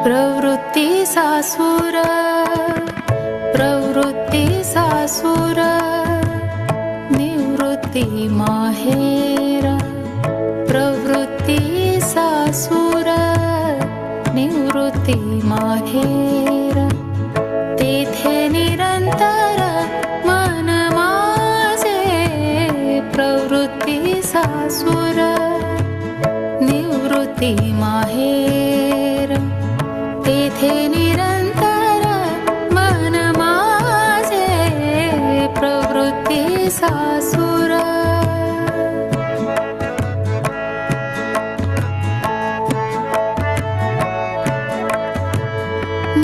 प्रवृत्ती सासुर, प्रवृत्ती सासुर, निवृत्ती माहेर. प्रवृत्ती सासुर, निवृत्ती माहेर. तेथे निरंतर मन माझे. प्रवृत्ती सासुर, निवृत्ती माहेर. तेथे निरंतर मन माझे. प्रवृत्ती सासुर.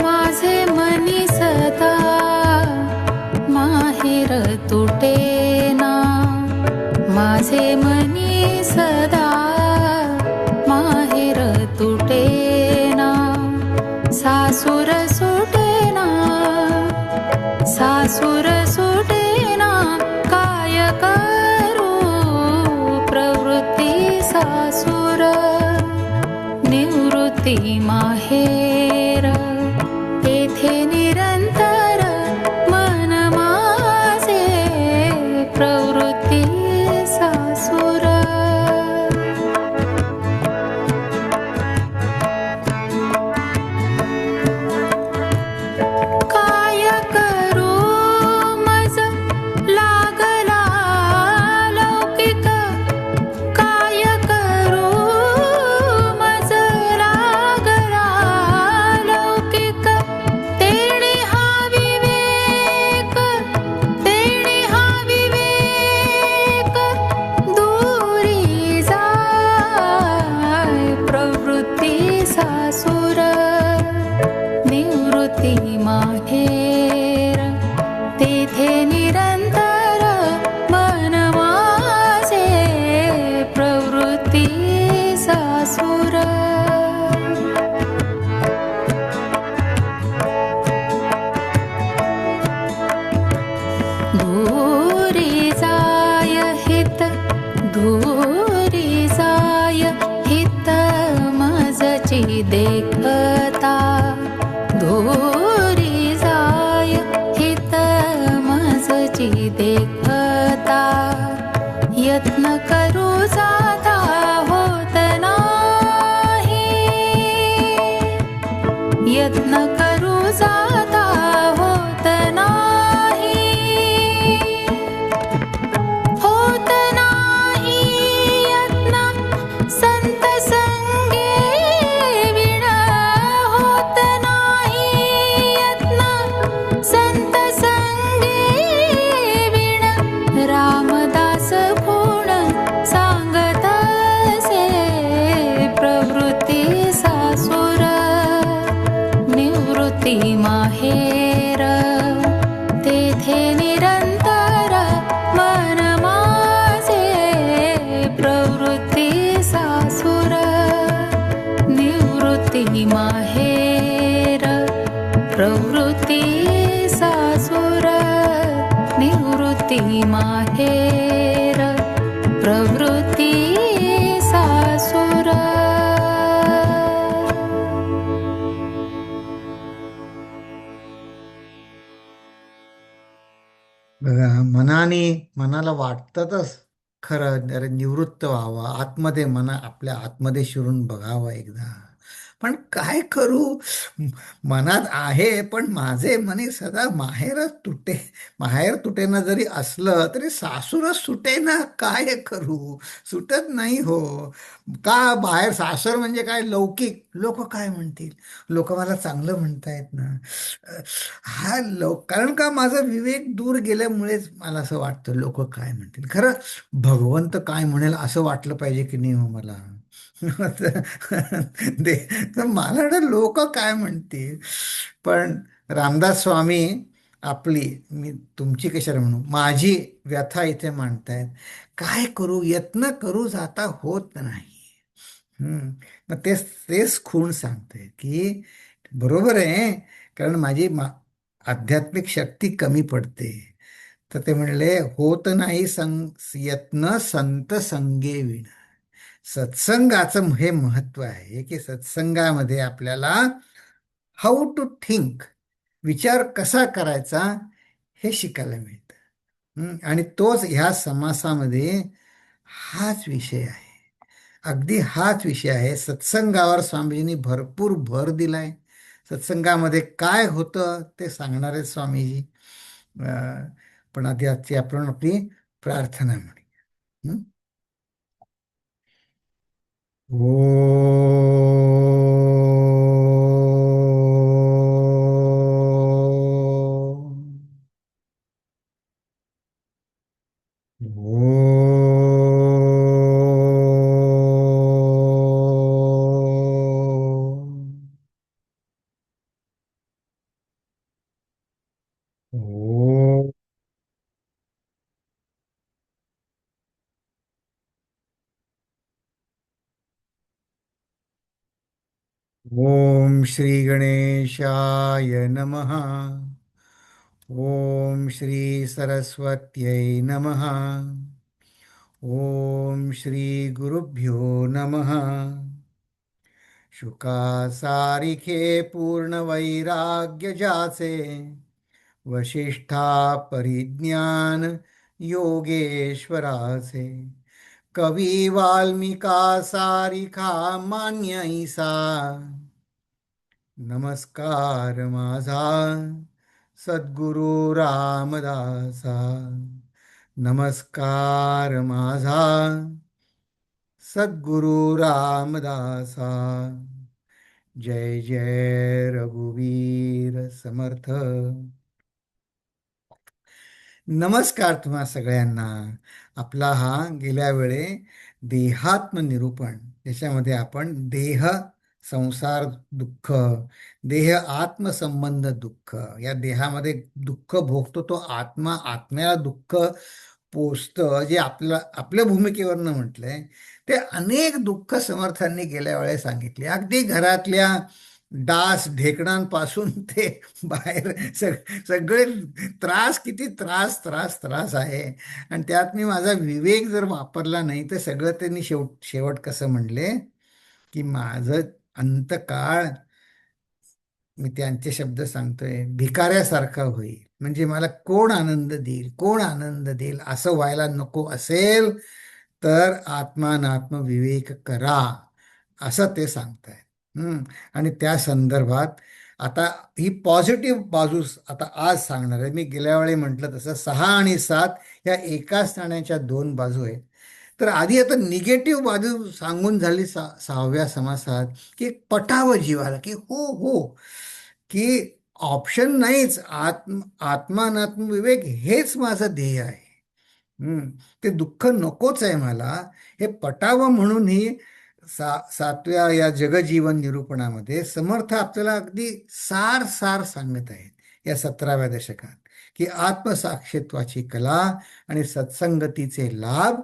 माझे मनी सदा माहेर तुटेना. माझे मनी सदा माहेर तुटेना. सासुर सुटेना, सासुर सुटेना, काय करू. प्रवृत्ती सासुर, निवृत्ती माहेर. तेथे निरंतर मन माझे. प्रवृत्ती सासुर. काय करू मज लागला लौकिक. काय करू मज लागला लौकिक. तेणे हा विवेक, तेणे हा विवेक दूरी जाय. प्रवृत्ती सासुर, निवृत्ती माहेर. तेथे निरंतर मन माझे. प्रवृत्ती सासुर. दूरी जाय हित, दूरी जाय हित मजची देखता. दूरी जाय हित मजची देखता. यत्न करू जाता होत नाही. यत्न करू जाता होत नाही. होत नाही यत्न संत संगे विण. होत नाही यत्न संत संगे विण. रामदास गुण सांगतसे. प्रवृत्ती सासुर, निवृत्ती माहेर. तेथे निरंतर मन माझे. प्रवृत्ती सासुर, निवृत्ती माहेर. प्रवृत्ती सासुर, निवृत्ती माहेर. प्रवृत्ती सासुर. बघा, मनाला वाटतच खरं अरे निवृत्त व्हावं, आतमध्ये आपल्या आतमध्ये शिरून बघावं एकदा. पण काय करू, मनात आहे पण माझे मनी सदा माहेरच तुटे. माहेर तुटेना जरी असलं तरी सासूरच सुटेना. काय करू, सुटत नाही हो. का बाहेर सासर म्हणजे काय लौकिक. लोक काय म्हणतील, लोक मला चांगलं म्हणतायत ना. हा कारण का माझा विवेक दूर गेल्यामुळेच मला असं वाटतं लोक काय म्हणतील. खरं भगवंत काय म्हणेल असं वाटलं पाहिजे की नाही हो मला. तर मला वाटतं लोक काय म्हणतील. पण रामदास स्वामी मी तुमची कशाला म्हणू, माझी व्यथा इथे मांडतायत. काय करू, यत्न करू जाता होत नाही. मग तेच तेच खूण सांगते की बरोबर आहे. कारण आध्यात्मिक शक्ती कमी पडते. तर ते म्हणले, होत नाही यत्न संत संगे विण. सत्संगाचं हे महत्व आहे की सत्संगामध्ये आपल्याला हाऊ टू थिंक, विचार कसा करायचा हे शिकायला मिळतं. आणि तोच ह्या समासामध्ये हाच विषय आहे. अगदी हाच विषय आहे. सत्संगावर स्वामीजींनी भरपूर भर दिलाय. सत्संगामध्ये काय होतं ते सांगणारे स्वामीजी. पण आधी आजची आपण आपली प्रार्थना म्हणूया. ओ ओ ओम श्री गणेशाय नमः. ओम श्री सरस्वत्यै नमः. ओम श्री गुरुभ्यो नमः. शुका सारिखे पूर्ण वैराग्य जाचे, वशिष्ठा परिज्ञान योगेश्वराचे. कवी वाल्मिका सारिखा मान्य ईसा, नमस्कार माझा सद्गुरु रामदासा. नमस्कार माझा सद्गुरु रामदासा. जय जय रघुवीर समर्थ. नमस्कार तुम्हा सगळ्यांना. आपला हा गेल्या वेळे देहात्म निरूपण, त्याच्यामध्ये आपण देह संसार दुःख, देह आत्मसंबंध दुःख, या देहामध्ये दुःख भोगतो तो आत्मा, आत्म्याला दुःख पोचतं, जे आपल्या भूमिकेवरनं म्हटलंय ते अनेक दुःख समर्थांनी गेल्या वेळेस सांगितले. अगदी घरातल्या डास ढेकणांपासून ते बाहेर सगळे त्रास, किती त्रास त्रास त्रास आहे. आणि त्यात मी माझा विवेक जर वापरला नाही तर सगळं त्यांनी शेवट कसं म्हणले की माझं अंतकाळ, मी त्यांचे शब्द सांगतोय, भिकाऱ्यासारखा होईल. म्हणजे मला कोण आनंद देईल, कोण आनंद देईल असं व्हायला नको असेल तर आत्मानात्म विवेक करा, असं ते सांगतायत. आणि त्या संदर्भात आता ही पॉझिटिव्ह बाजू आता आज सांगणार आहे. मी गेल्या वेळी म्हटलं तसं 6 आणि 7 या एकाच नाण्याच्या दोन बाजू आहेत. तर आधी आता निगेटिव्ह बाजू सांगून झाली 6व्या समासात, की पटावं जीवाला की हो हो, की ऑप्शन नाहीच, आत्मानात्म विवेक हेच माझं ध्येय आहे. ते दुःख नकोच आहे मला, हे पटावं. म्हणून ही 7व्या या जगजीवन निरूपणामध्ये समर्थ आपल्याला अगदी सार सार सांगत आहेत या 17व्या दशकात, की आत्मसाक्षित्वाची कला आणि सत्संगतीचे लाभ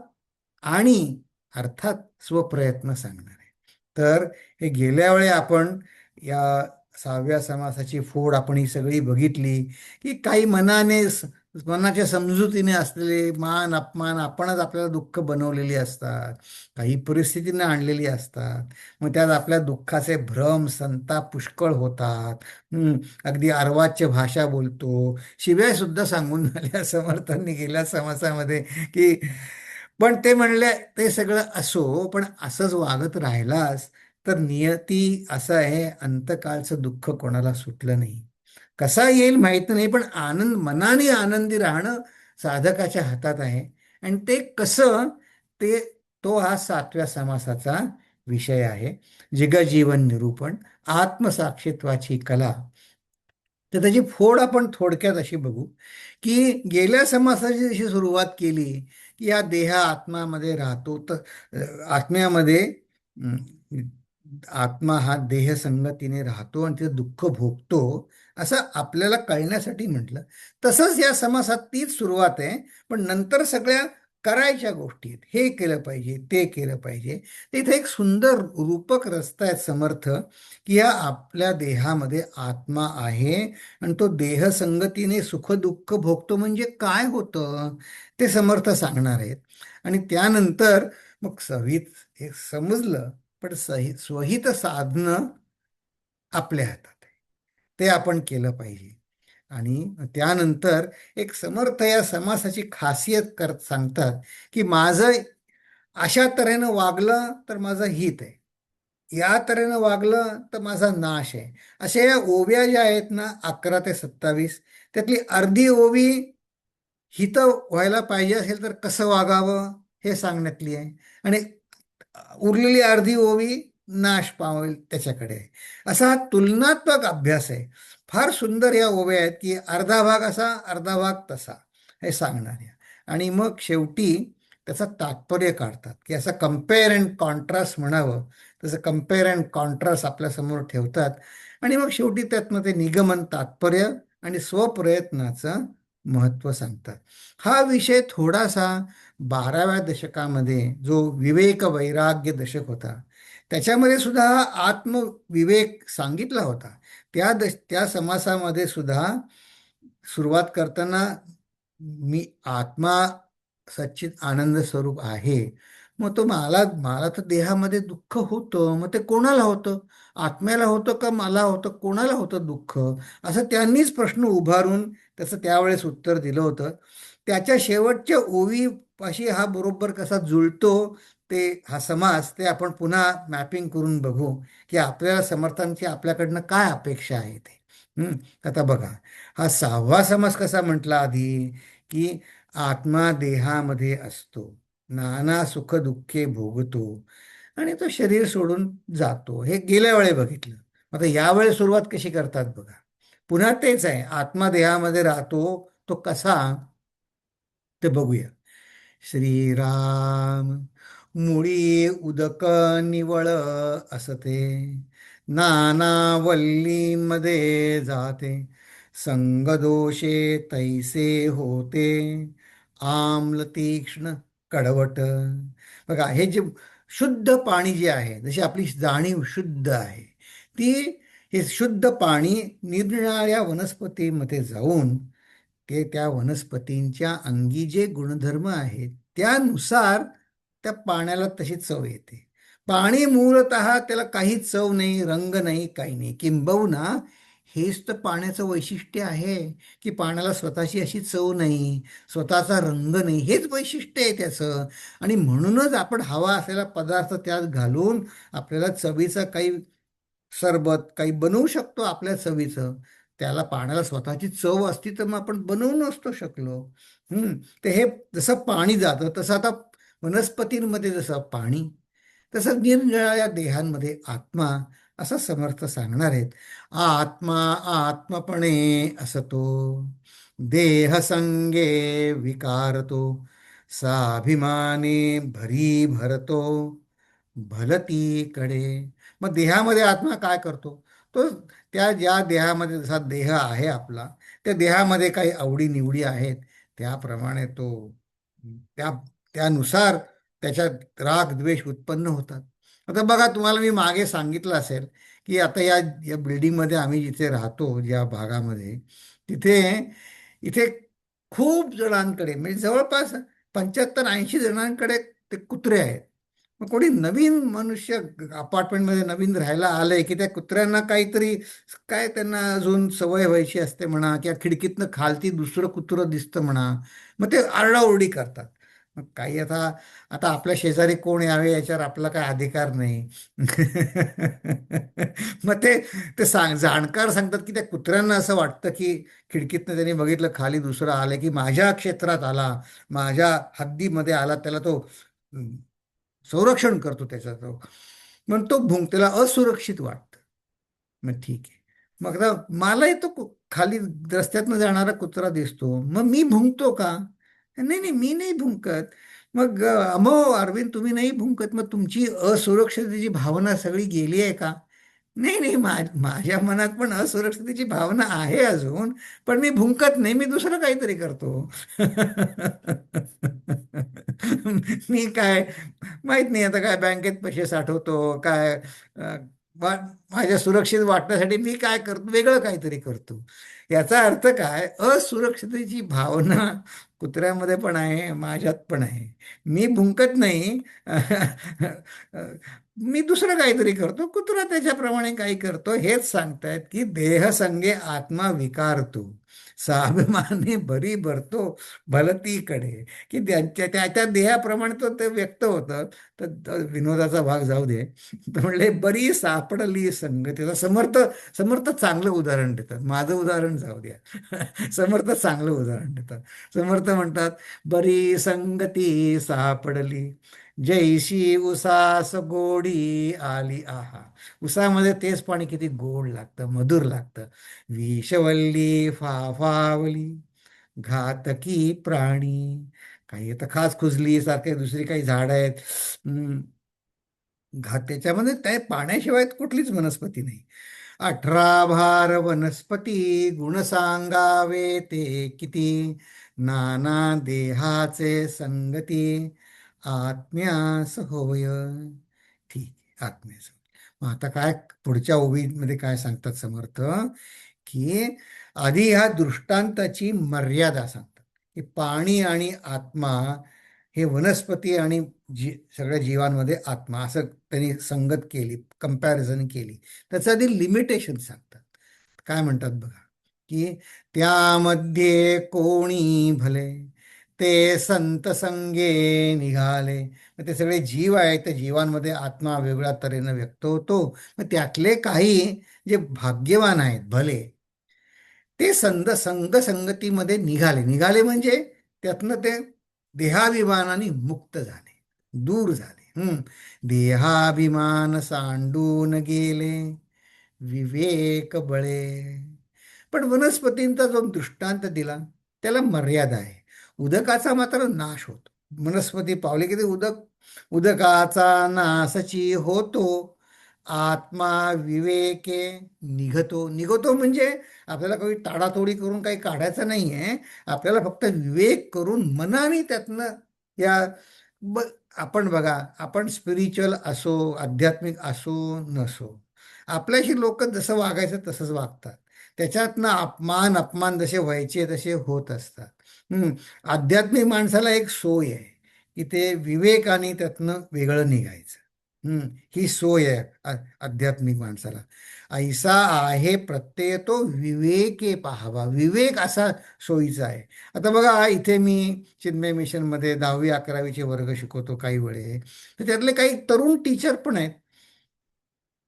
आणि अर्थात स्वप्रयत्न सांगणार आहे. तर हे गेल्या वेळी आपण या 6व्या समासाची फोड आपण ही सगळी बघितली, की काही मनाच्या समजुतीने असलेले मान अपमान आपणच आपल्याला दुःख बनवलेली असतात, काही परिस्थितीने आणलेली असतात. मग त्यात आपल्या दुःखाचे भ्रम संताप पुष्कळ होतात. अगदी अर्वाच्य भाषा बोलतो, शिव्या सुद्धा सांगून झाल्या समर्थांनी गेल्या समासामध्ये, की पण ते म्हणले ते सगळं असो, पण असंच वागत राहिलास तर नियती असं आहे, अंतकाळचं दुःख कोणाला सुटलं नाही. कसा येईल माहित नाही, पण मनाने आनंदी राहणं साधकाच्या हातात आहे. आणि ते कसं, ते तो हा 7व्या समासाचा विषय आहे. जिगजीवन निरूपण, आत्मसाक्षित्वाची कला. तर त्याची फोड आपण थोडक्यात अशी बघू, की गेल्या समासाची जशी सुरुवात केली की या आत्म्यामध्ये राहतो, तर आत्म्यामध्ये अं, आत्मा हा देह संगतीने राहतो आणि ते दुःख भोगतो, असं आपल्याला कळण्यासाठी म्हटलं. तसंच या समासात तीच सुरुवात आहे, पण नंतर सगळ्या करायच्या गोष्टी आहेत, हे केलं पाहिजे, ते केलं पाहिजे. तर इथे एक सुंदर रूपक रस्ता आहे समर्थ, की या आपल्या देहामध्ये आत्मा आहे आणि तो देहसंगतीने सुख दुःख भोगतो म्हणजे काय होतं ते समर्थ सांगणार आहेत. आणि त्यानंतर मग हे समजलं, पण स्वहित साधणं आपल्या हातात आहे, ते आपण केलं पाहिजे. आणि त्यानंतर एक समर्थ या समासाची खासियत करत सांगतात, की माझं अशा तऱ्हेनं वागलं तर माझं हित आहे, या तऱ्हेनं वागलं तर माझा नाश आहे. अशा या ओव्या ज्या आहेत ना, 11 ते 27, त्यातली अर्धी ओवी हित व्हायला पाहिजे असेल तर कसं वागावं हे सांगण्यातली आहे, आणि उरलेली अर्धी ओवी नाश पावेल त्याच्याकडे आहे. असा हा तुलनात्मक अभ्यास आहे. फार सुंदर या ओव्या आहेत, की अर्धा भाग असा अर्धा भाग तसा हे सांगणाऱ्या. आणि मग शेवटी त्याचं तात्पर्य काढतात, की असं कम्पेअर अँड कॉन्ट्रास्ट म्हणावं तसं कम्पेअर अँड कॉन्ट्रास्ट आपल्यासमोर ठेवतात. आणि मग शेवटी त्यातनं ते निगमन, तात्पर्य आणि स्वप्रयत्नाचं महत्त्व सांगतात. हा विषय थोडासा 12व्या दशकामध्ये जो विवेक वैराग्य दशक होता त्याच्यामध्ये सुद्धा हा आत्मविवेक सांगितला होता. त्या समासामध्ये सुद्धा सुरुवात करताना मी आत्मा सच्चित आनंद स्वरूप आहे. मग तो मला मला तर देहामध्ये दुःख होतं, मग ते कोणाला होतं? आत्म्याला होतं का मला होतं? कोणाला होतं दुःख? असं त्यांनीच प्रश्न उभारून त्याचं त्यावेळेस उत्तर दिलं होतं. त्याच्या शेवटच्या ओवीपाशी हा बरोबर कसा जुळतो ते हा समास, ते आपण पुन्हा मॅपिंग करून बघू, की आपल्याला समर्थांची आपल्याकडनं काय अपेक्षा आहे ते. आता बघा, हा 6वा समास कसा म्हटला आधी, की आत्मा देहामध्ये असतो, नाना सुख दुःखे भोगतो आणि तो शरीर सोडून जातो. हे गेल्या वेळी बघितलं. आता यावेळी सुरुवात कशी करतात बघा. पुन्हा तेच आहे, आत्मा देहामध्ये राहतो, तो कसा ते बघूया. श्रीराम मुळी उदक निवळ असते, नाना वल्लीमध्ये जाते, संगदोषे तैसे होते, आम्ल तीक्ष्ण कडवट. बघा, हे जे शुद्ध पाणी जे आहे, जशी आपली जाणीव शुद्ध आहे, ती हे शुद्ध पाणी निरनिराळ्या वनस्पतीमध्ये जाऊन ते त्या वनस्पतींच्या अंगी जे गुणधर्म आहेत त्यानुसार त्या पाण्याला तशी चव येते. पाणी मूलतः त्याला काही चव नाही, रंग नाही, काही नाही. किंबहुना हेच तर पाण्याचं वैशिष्ट्य आहे, की पाण्याला स्वतःची अशी चव नाही, स्वतःचा रंग नाही, हेच वैशिष्ट्य आहे त्याचं. आणि म्हणूनच आपण हवा असलेला पदार्थ त्यात घालून आपल्याला चवीचा काही सरबत काही बनवू शकतो आपल्या चवीचं. त्याला पाण्याला स्वतःची चव असती तर मग आपण बनवू नसतो शकलो. तर हे जसं पाणी जातं तसं आता वनस्पतींमध्ये जसं पाणी, तसं निरनिराळ्या देहांमध्ये आत्मा, असं समर्थ सांगणार आहेत. आत्मा आत्मपणे असतो, देह संगे विकारतो, साभिमाने भरी भरतो, भलतीकडे. मग देहामध्ये आत्मा काय करतो? तो त्या ज्या देहामध्ये, जसा देह आहे आपला, त्या देहामध्ये काही आवडीनिवडी आहेत, त्याप्रमाणे तो त्या त्यानुसार त्याच्यात राग द्वेष उत्पन्न होतात. आता बघा, तुम्हाला मी मागे सांगितलं असेल, की आता या या बिल्डिंगमध्ये आम्ही जिथे राहतो, ज्या भागामध्ये, तिथे इथे खूप जणांकडे, म्हणजे जवळपास 75-80 जणांकडे ते कुत्रे आहेत. मग कोणी नवीन मनुष्य अपार्टमेंटमध्ये नवीन राहायला आलंय, की त्या कुत्र्यांना काहीतरी, काय त्यांना अजून सवय व्हायची असते म्हणा, किंवा खिडकीतनं खालती दुसरं कुत्रं दिसतं म्हणा, मग ते आरडाओरडी करतात. मग काही आता आता आपल्या शेजारी कोण यावे याच्यावर आपला काय अधिकार नाही. मग ते ते जाणकार सांगतात, की त्या कुत्र्यांना असं वाटतं, की खिडकीतनं त्यांनी बघितलं खाली दुसरं आलं, की माझ्या क्षेत्रात आला, माझ्या हद्दीमध्ये आला, त्याला तो संरक्षण करतो त्याचा तो. मग तो त्याला असुरक्षित वाटतं. मग ठीक आहे. मग आता मलाही तो खाली रस्त्यातनं जाणारा कुत्रा दिसतो, मग मी भुंकतो का? नाही नाही, मी नाही भुंकत. मग अमो अरविंद, तुम्ही नाही भुंकत, मग तुमची असुरक्षिततेची भावना सगळी गेली आहे का? नाही नाही, माझ्या मनात पण असुरक्षिततेची भावना आहे अजून, पण मी भुंकत नाही, मी दुसरं काहीतरी करतो. मी काय माहित नाही आता काय बँकेत पैसे साठवतो काय, अ, माझ्या सुरक्षित वाटण्यासाठी मी काय करतो, वेगळं काहीतरी करतो. याचा अर्थ काय, असुरक्षिततेची भावना कुत्र्यामध्ये पण आहे, माझ्यात पण आहे. मी भुंकत नाही. मी दुसरं काहीतरी करतो, कुत्रा त्याच्याप्रमाणे काही करतो. हेच सांगतायत की देहसंगे आत्मा विकारतो, स्वाभिमानी बरी भरतो भलतीकडे. की त्यांच्या त्या त्या देहाप्रमाणे तो ते व्यक्त होतं. तर विनोदाचा भाग जाऊ दे. तर म्हणले बरी सापडली संगतीला. समर्थ समर्थ चांगलं उदाहरण देतात, माझं उदाहरण जाऊ द्या. समर्थ चांगलं उदाहरण देतात. समर्थ म्हणतात, बरी संगती सापडली, जैशी उसास गोडी आली. आहा, उसामध्ये तेच पाणी किती गोड लागतं, मधुर लागतं. विषवल्ली फाफावली, घातकी प्राणी. काही आता खास खुजली सारखे दुसरी काही झाड आहेत. त्याच्यामध्ये त्या पाण्याशिवाय कुठलीच वनस्पती नाही. 18 भार वनस्पती, गुण सांगावे ते किती, नाना देहाचे संगती, आत्म्यास होय. ठीक आहे, आत्म्यास होय. मग आता काय पुढच्या ओळीमध्ये काय सांगतात समर्थ, की आधी ह्या दृष्टांताची मर्यादा सांगतात, की पाणी आणि आत्मा हे वनस्पती आणि सगळ्या जीवांमध्ये आत्मा असं त्यांनी संगत केली, कंपॅरिझन केली. त्याचं आधी लिमिटेशन सांगतात. काय म्हणतात बघा, की त्यामध्ये कोणी भले, ते संत संगे निघाले. मग ते सगळे जीव आहेत, त्या जीवांमध्ये आत्मा वेगळ्या तऱ्हेनं व्यक्त होतो. मग त्यातले काही जे भाग्यवान आहेत भले, ते संगतीमध्ये निघाले. निघाले म्हणजे त्यातनं ते देहाभिमानाने मुक्त झाले, दूर झाले. देहाभिमान सांडून गेले, विवेक बळे. पण वनस्पतींचा जो दृष्टांत दिला त्याला मर्यादा आहे. उदकाचा मात्र नाश होतो. वनस्पती पावले की ते उदकाचा नाशची होतो, आत्मा विवेके निघतो. निघतो म्हणजे आपल्याला काही ताडातोडी करून काही काढायचं नाही आहे. आपल्याला फक्त विवेक करून मनाने त्यातनं या ब आपण बघा, आपण स्पिरिच्युअल असो, आध्यात्मिक असो नसो, आपल्याशी लोक जसं वागायचं तसंच वागतात. त्याच्यातनं अपमान जसे व्हायचे तसे होत असतात. आध्यात्मिक माणसाला एक सोय आहे, की ते विवेकाने त्यातनं वेगळं निघायचं. ही सोय आहे आध्यात्मिक माणसाला. ऐसा आहे प्रत्यय तो विवेके पाहावा. विवेक असा सोयीचा आहे. आता बघा, इथे मी चिन्मय मिशनमध्ये 10वी-11वीचे वर्ग शिकवतो काही वेळे. तर त्यातले काही तरुण टीचर पण आहेत.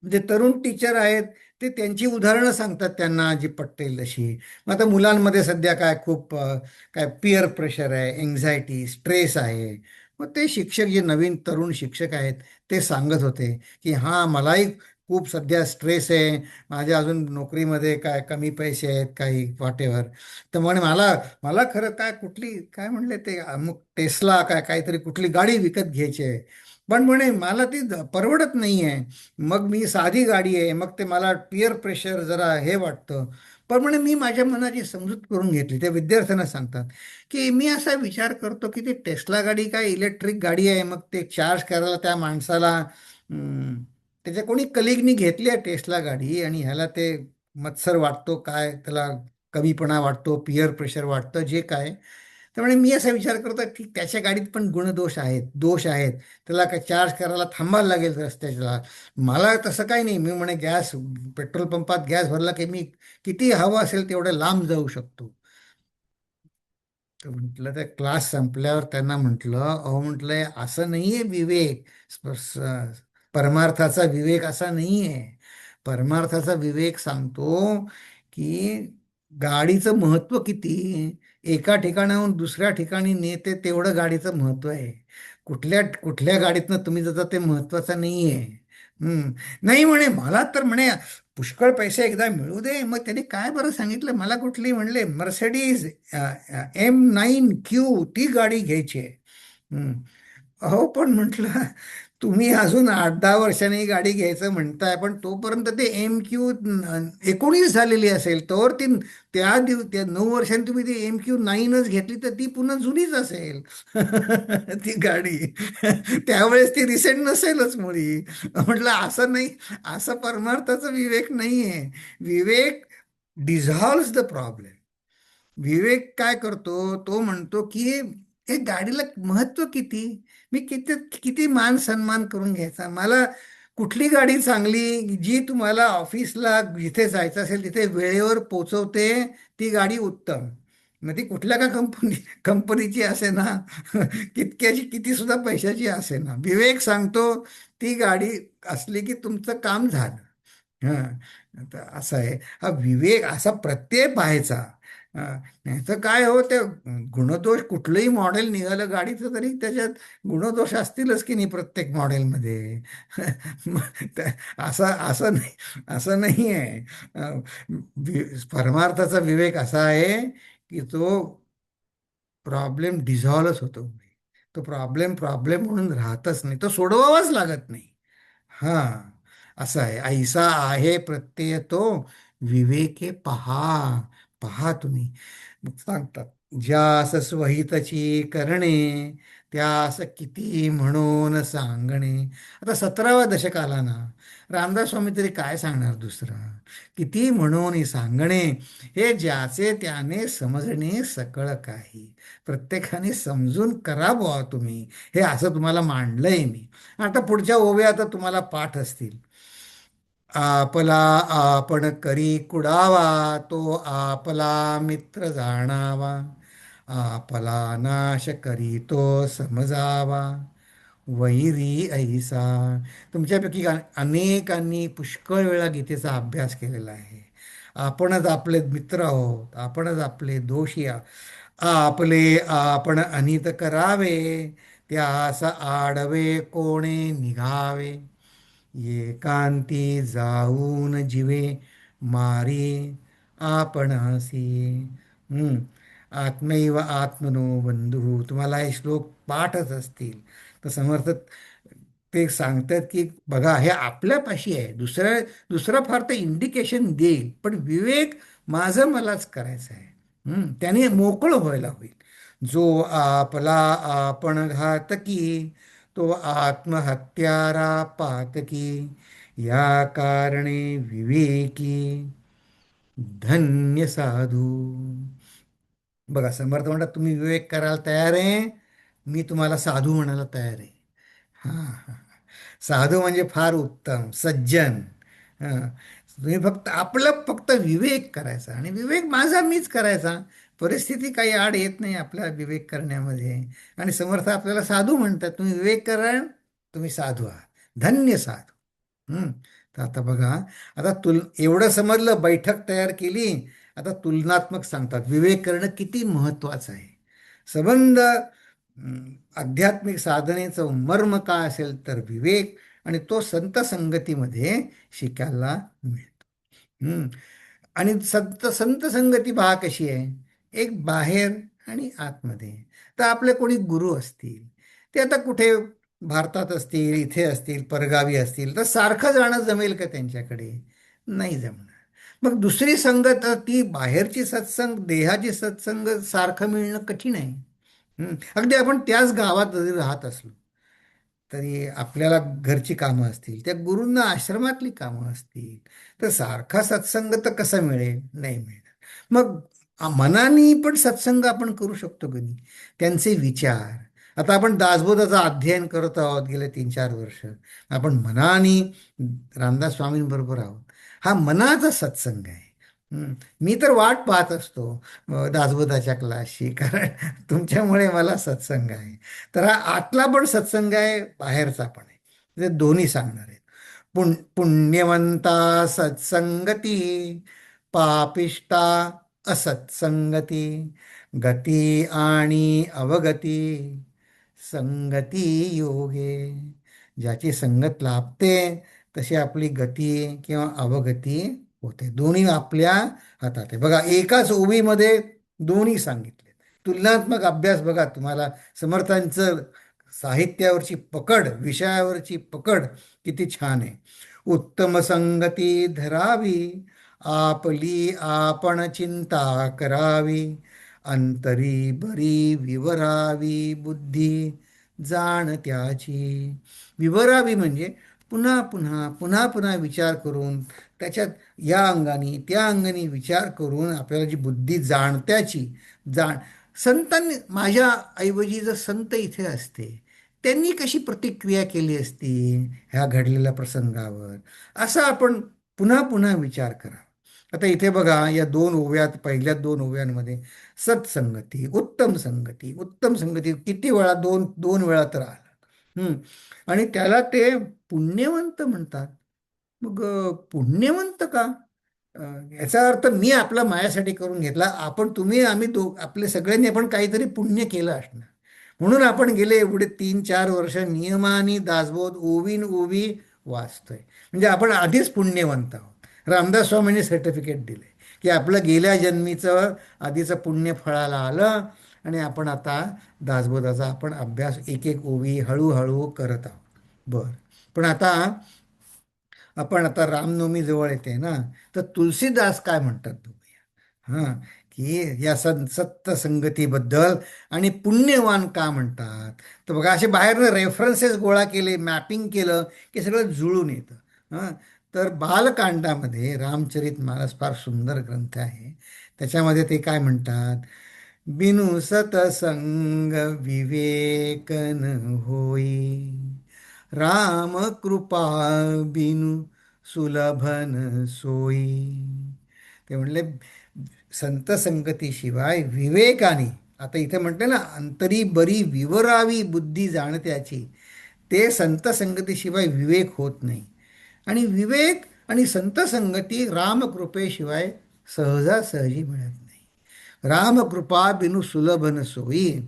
म्हणजे तरुण टीचर आहेत, ते त्यांची उदाहरणं सांगतात त्यांना जी पटतील तशी. मग आता मुलांमध्ये सध्या काय खूप काय पिअर प्रेशर आहे, एन्झायटी, स्ट्रेस आहे. मग ते शिक्षक, जे नवीन तरुण शिक्षक आहेत, ते सांगत होते की हां, मलाही खूप सध्या स्ट्रेस आहे, माझ्या अजून नोकरीमध्ये काय कमी पैसे आहेत, काही वाटेवर. तर म्हणे मला मला खरं काय कुठली काय म्हणले ते अमुक टेस्ला काय काहीतरी कुठली गाडी विकत घ्यायची आहे. पण म्हणे मला ती परवडत नाही आहे. मग मी साधी गाडी आहे, मग ते मला पिअर प्रेशर जरा हे वाटतं. पण म्हणे मी माझ्या मनाची समजूत करून घेतली. त्या विद्यार्थ्यांना सांगतात की मी असा विचार करतो की ती टेस्ला गाडी काय इलेक्ट्रिक गाडी आहे, मग ते चार्ज करायला त्या माणसाला त्याच्या कोणी कलिगनी घेतली आहे टेस्ला गाडी, आणि ह्याला ते मत्सर वाटतो, काय त्याला कमीपणा वाटतो, पिअर प्रेशर वाटतं, जे काय. त्यामुळे मी असा विचार करतो की त्याच्या गाडीत पण गुणदोष आहेत, दोष आहेत. त्याला काय चार्ज करायला थांबायला लागेल रस्त्याला. मला तसं काही नाही. मी म्हणे पेट्रोल पंपात गॅस भरला की मी किती हवं असेल तेवढं लांब जाऊ शकतो. तर म्हटलं, त्या क्लास संपल्यावर त्यांना म्हटलं, अहो म्हटलंय असं नाहीये विवेक. परमार्थाचा विवेक असा नाहीये. परमार्थाचा विवेक सांगतो की गाडीचं महत्व किती, एका ठिकाणाहून दुसऱ्या ठिकाणी नेते तेवढं गाडीचं महत्व आहे. कुठल्या कुठल्या गाडीतनं तुम्ही जाता ते महत्वाचं नाहीये. नाही म्हणे, मला तर म्हणे पुष्कळ पैसे एकदा मिळू दे. मग त्याने काय बरं सांगितलं मला, कुठली म्हणले मर्सेडीज M9Q ती गाडी घ्यायची आहे. अहो पण म्हटलं तुम्ही अजून 8-10 वर्षांनी गाडी घ्यायचं म्हणताय, पण तोपर्यंत ते MQ-19 झालेली असेल, तोवर ती त्या 9 वर्षांनी तुम्ही ती MQ-9च घेतली तर ती पुन्हा जुनीच असेल. ती गाडी त्यावेळेस ती रिसेंट नसेलच मुळी. म्हटलं असं नाही, असं परमार्थाचा विवेक नाही आहे. विवेक डिझॉल्व्स द प्रॉब्लेम. विवेक काय करतो, तो म्हणतो की हे गाडीला महत्व किती, मी किती किती मान सन्मान करून घ्यायचा, मला कुठली गाडी चांगली जी तुम्हाला ऑफिसला जिथे जायचं असेल तिथे वेळेवर पोचवते, ती गाडी उत्तम. मग ती कुठल्या का कंपनीची असे ना, कितक्याची किती सुद्धा पैशाची असे ना, विवेक सांगतो ती गाडी असली की तुमचं काम झालं. हां, तर असं आहे हा विवेक, असा प्रत्यय पाहायचा. नाही तर काय हो, ते गुणदोष कुठलंही मॉडेल निघालं गाडीचं तरी त्याच्यात गुणदोष असतीलच की नाही प्रत्येक मॉडेलमध्ये. मग असं असं नाही, असं नाही आहे. परमार्थाचा विवेक असा आहे की तो प्रॉब्लेम डिझॉल्वच होतो. तो प्रॉब्लेम प्रॉब्लेम म्हणून राहतच नाही, तो सोडवावाच लागत नाही. हा, असं आहे. ऐसा आहे प्रत्यय तो विवेके पहा. पहा तुम्ही. मग सांगतात, ज्यास स्वहितची करणे, त्यास किती म्हणून सांगणे. आता 17व्या दशक आला ना, रामदास स्वामी तरी काय सांगणार दुसरं. किती म्हणून सांगणे, हे ज्याचे त्याने समजणे सकळ काही. प्रत्येकाने समजून करा बुवा तुम्ही, हे असं तुम्हाला मांडलंय मी. आता पुढच्या ओव्या आता तुम्हाला पाठ असतील. आपला आपण करी कुडावा, तो आपला मित्र जाणावा. आपला नाश करी तो समजावा, वैरी ऐसा. तुमच्यापैकी अनेकांनी पुष्कळ वेळा गीतेचा अभ्यास केलेला आहे. आपणच आपले मित्र आहोत, आपणच आपले दोषी आपले आपण अनित करावे, त्यास आडवे कोणे निघावे. एकांती जाऊन जीवे मारी आपणासी. हम्म. आत्मैव आत्मनो बंधू. तुम्हाला हे श्लोक पाठच असतील. तर समर्थ ते सांगतात की बघा, हे आपल्यापाशी आहे. दुसरा फार तर इंडिकेशन देईल, पण विवेक माझं मलाच करायचं आहे. त्याने मोकळं व्हायला होईल. जो आपला आपण घातकी, तो आत्महत्यारा पातकी. या कारणे विवेकी धन्य साधू. बघा, समर्थ म्हणतात तुम्ही विवेक करायला तयार आहे, मी तुम्हाला साधू म्हणायला तयार आहे. हा, हा. साधू म्हणजे फार उत्तम सज्जन. हा. तुम्ही फक्त विवेक करायचा, आणि विवेक माझा मीच करायचा. परिस्थिती काही आड येत नाही आपला विवेक करण्यामध्ये. आणि समर्थ आपल्याला साधू म्हणतात, तुम्ही विवेक करा, तुम्ही साधू आहात, धन्य साधू. हम्म. तर आता बघा, आता एवढं समजलं, बैठक तयार केली. आता तुलनात्मक सांगतात विवेक करणं किती महत्वाचं आहे. संबंध आध्यात्मिक साधनेचं मर्म काय असेल तर विवेक, आणि तो संत संगतीमध्ये शिकायला मिळतो. आणि संत संत संगती पहा कशी आहे, एक बाहेर आणि आतमध्ये. तर आपले कोणी गुरु असतील, ते आता कुठे भारतात असतील, इथे असतील, परगावी असतील, तर सारखं जाणं जमेल का त्यांच्याकडे? नाही जमणार. मग दुसरी संगत, ती बाहेरची सत्संग, देहाची सत्संग सारखं मिळणं कठीण आहे. अगदी आपण त्याच गावात जरी राहत असलो तरी आपल्याला घरची कामं असतील, त्या गुरूंना आश्रमातली कामं असतील, तर सारखा सत्संग तर कसा मिळेल? नाही मिळणार. मग मनाने पण सत्संग आपण करू शकतो की नाही, त्यांचे विचार. आता आपण दासबोधाचं अध्ययन करत आहोत गेले 3-4 वर्ष. आपण मनाने रामदास स्वामींबरोबर आहोत. हा मनाचा सत्संग आहे. मी तर वाट पाहत असतो दासबोधाच्या क्लासची, कारण तुमच्यामुळे मला सत्संग आहे. तर हा आतला पण सत्संग आहे, बाहेरचा पण आहे. ते दोन्ही सांगणार आहेत. पुण्यवंता सत्संगती, पापिष्टा असत्संगती. गती आणि अवगती, संगती योगे. ज्याची संगत लाभते तशी आपली गती किंवा अवगती होते. दोन्ही आपल्या हातात आहे. बघा, एकाच ओवीमध्ये दोन्ही सांगितले. तुलनात्मक अभ्यास बघा, तुम्हाला समर्थांचं साहित्यावरची पकड, विषयावरची पकड किती छान आहे. उत्तम संगती धरावी, आपली आपण चिंता करावी, अंतरी बरी विवरावी बुद्धी जाण त्याची. विवरावी म्हणजे पुन्हा पुन्हा पुन्हा पुन्हा विचार करून त्याच्यात या अंगाने त्या अंगाने विचार करून आपल्याला जी बुद्धी जाणत्याची जाण. संतांनी माझ्या ऐवजी जर संत इथे असते, त्यांनी कशी प्रतिक्रिया केली असती ह्या घडलेल्या प्रसंगावर, असा आपण पुन्हा पुन्हा विचार करा. आता इथे बघा, या दोन ओव्यात, पहिल्या दोन ओव्यांमध्ये सत्संगती, उत्तम संगती, उत्तम संगती किती वेळा, दोन दोन वेळा तर आला. आणि त्याला ते पुण्यवंत म्हणतात. मग पुण्यवंत का? याचा अर्थ मी आपला माझ्यासाठी करून घेतला, आपण तुम्ही आम्ही आपले सगळ्यांनी आपण काहीतरी पुण्य केलं असणार, म्हणून आपण गेले एवढे 3-4 वर्ष नियमाने दासबोध ओवीन ओवी वाचतोय. म्हणजे आपण आधीच पुण्यवंत आहोत. रामदास स्वामींनी सर्टिफिकेट दिले की आपलं गेल्या जन्मीचं आधीचं पुण्य फळाला आलं, आणि आपण आता दासबोधाचा आपण अभ्यास एक एक ओवी हळूहळू करत आहोत. बर, पण आता आपण आता रामनवमी जवळ येते ना, तर तुलसीदास काय म्हणतात बघूया. हां, की या सत्य संगतीबद्दल आणि पुण्यवान का म्हणतात. तर बघा, असे बाहेरनं रेफरन्सेस गोळा केले, मॅपिंग केलं की सगळं जुळून येतं. हां, तर बालकांडामध्ये रामचरितमानस फार सुंदर ग्रंथ आहे. त्याच्यामध्ये ते काय म्हणतात, बिनु सतसंग विवेकन होई, राम कृपा बिनु सुलभन सोयी. ते म्हणले संत संगतीशिवाय विवेकाने, आता इथे म्हटलं ना, अंतरी बरी विवरावी बुद्धी जाणत्याची, ते संत संगतीशिवाय विवेक होत नाही. आणि विवेक आणि संत संगती रामकृपेशिवाय सहजासहजी मिळत नाही. रामकृपा बिनु सुलभन सोयी,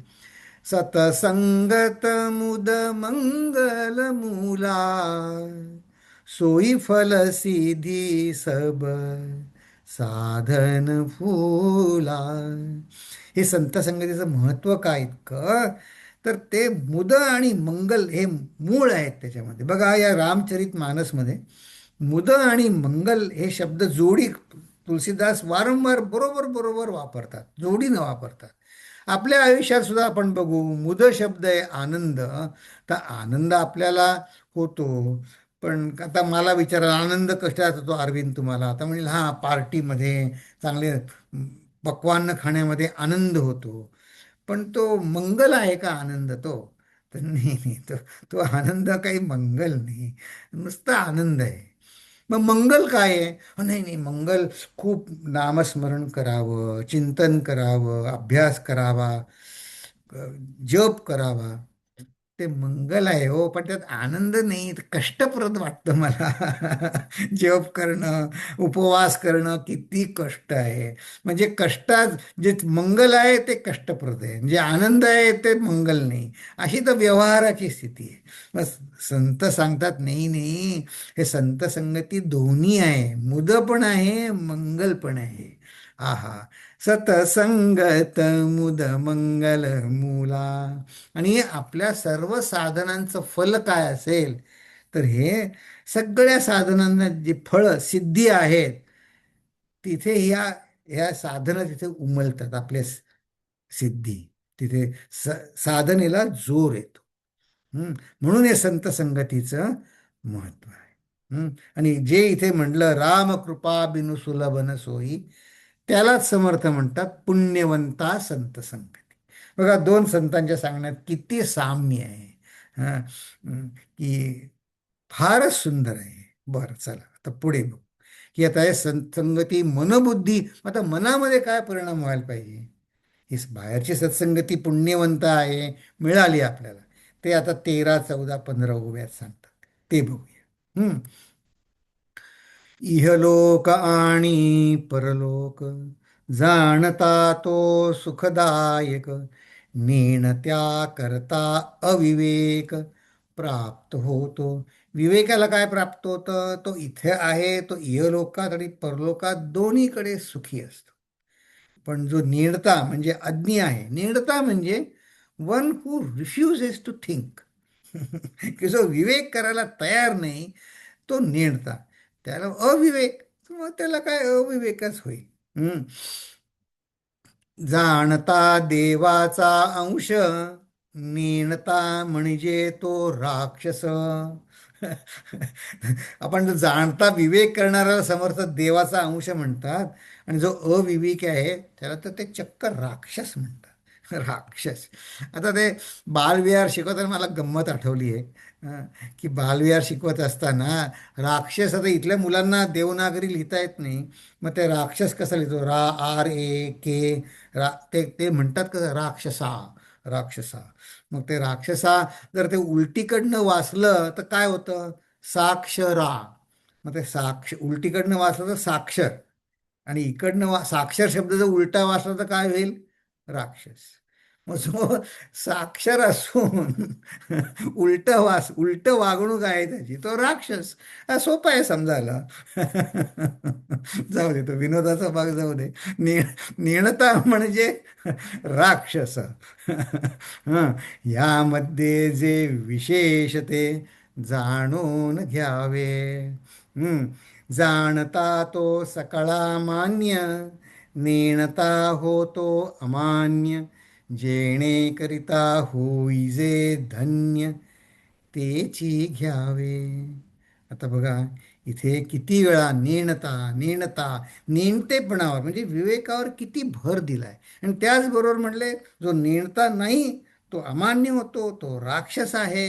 सतसंगत मुद मंगल मूला, सोई फल सिधी सब साधन फूला. हे संत संगतीचं महत्त्व काय इतकं, तर ते मुद आणि मंगल हे मूळ आहेत त्याच्यामध्ये. बघा, या रामचरित मानसमध्ये मुद आणि मंगल हे शब्द जोडी तुलसीदास वारंवार बरोबर बरोबर वापरतात, जोडीनं वापरतात. आपल्या आयुष्यात सुद्धा आपण बघू, मुद शब्द आहे आनंद. तर आनंद आपल्याला होतो, पण आता मला विचारा आनंद कशात होतो अरविंद तुम्हाला, आता म्हणेल हां, पार्टीमध्ये चांगले पक्वान्न खाण्यामध्ये आनंद होतो. पण तो मंगल आहे का आनंद तो? तर नाही नाही, तो तो आनंद काही मंगल नाही, नुसता आनंद आहे. मग मंगल काय आहे? नाही नाही, मंगल खूप नामस्मरण करावं, चिंतन करावं, अभ्यास करावा, जप करावा, ते मंगल आहे हो. पण त्यात आनंद नाही, ते कष्टप्रद वाटतं मला. जप करणं, उपवास करणं किती कष्ट आहे. म्हणजे कष्टात जे मंगल आहे ते कष्टप्रद आहे, जे आनंद आहे ते मंगल नाही, अशी तर व्यवहाराची स्थिती आहे. मग संत सांगतात नाही नाही, हे संत संगती दोन्ही आहे, मुद पण आहे, मंगल पण आहे. आहा, सतसंगत मुद मंगल मूला. आणि आपल्या सर्व साधनांचं फल काय असेल, तर हे सगळ्या साधनांना जी फळं सिद्धी आहेत, तिथे ह्या साधनं तिथे उमलतात. आपल्या सिद्धी तिथे साधनेला जोर येतो. म्हणून हे संत संगतीचं महत्व आहे. आणि जे इथे म्हटलं रामकृपा बिनु सुलभन सोयी, त्यालाच समर्थ म्हणतात पुण्यवंता संत संगती. बघा, दोन संतांच्या सांगण्यात किती साम्य आहे. हां, की फारच सुंदर आहे. बरं, चला आता पुढे बघू की आता हे संगती मनबुद्धी, आता मनामध्ये काय परिणाम व्हायला पाहिजे. ही बाहेरची सत्संगती पुण्यवंत आहे, मिळाली आपल्याला, ते आता 13, 14, 15 ओव्यात सांगतात, ते बघूया. इहलोक आणि परलोक जाणता तो सुखदायक, नेणत्या करता अविवेक प्राप्त होतो. विवेकाला काय प्राप्त होतं? तो इथे आहे, तो इहलोकात आणि परलोकात दोन्हीकडे सुखी असतो. पण जो नेणता म्हणजे अज्ञ आहे, नेणता म्हणजे one who refuses to think. की जो विवेक करायला तयार नाही तो नेणता. त्याला अविवेक, मग त्याला काय अविवेकच होईल. हम्म. जाणता देवाचा अंश, नेणता म्हणजे तो राक्षस. आपण जो जाणता विवेक करणाऱ्याला समर्थ देवाचा अंश म्हणतात, आणि जो अविवेकी आहे त्याला तर ते चक्क राक्षस म्हणतात. राक्षस. आता ते बालविहार शिकवताना मला गंमत आठवली आहे. की बालविहार शिकवत असताना राक्षस, आता इथल्या मुलांना देवनागरी लिहिता येत नाही, मग ते राक्षस कसं लिहितो, RAK, ते ते म्हणतात कसं, राक्षसा, राक्षसा. मग ते राक्षसा जर ते उलटीकडनं वाचलं तर काय होतं, साक्षरा. मग ते उलटीकडनं वाचलं तर साक्षर, आणि इकडनं साक्षर शब्द जर उलटा वाचला तर काय होईल, राक्षस. मग जो साक्षर असून उलट वागणूक आहे त्याची, तो राक्षस. हा सोपा आहे समजायला. जाऊ दे, तो विनोदाचा भाग जाऊ दे. नि निणता म्हणजे राक्षस. हं, यामध्ये जे विशेष ते जाणून घ्यावे. हं, जाणता तो सकळा मान्य, नेणता होतो अमान्य. जेणे करिता होईजे धन्य, तेची घ्यावे. आता बघा, इथे किती वेळा नेणता, नेणता, नेणतेपणावर म्हणजे विवेकावर किती भर दिलाय. आणि त्याचबरोबर म्हटले, जो नेणता नाही तो अमान्य होतो, तो राक्षस आहे.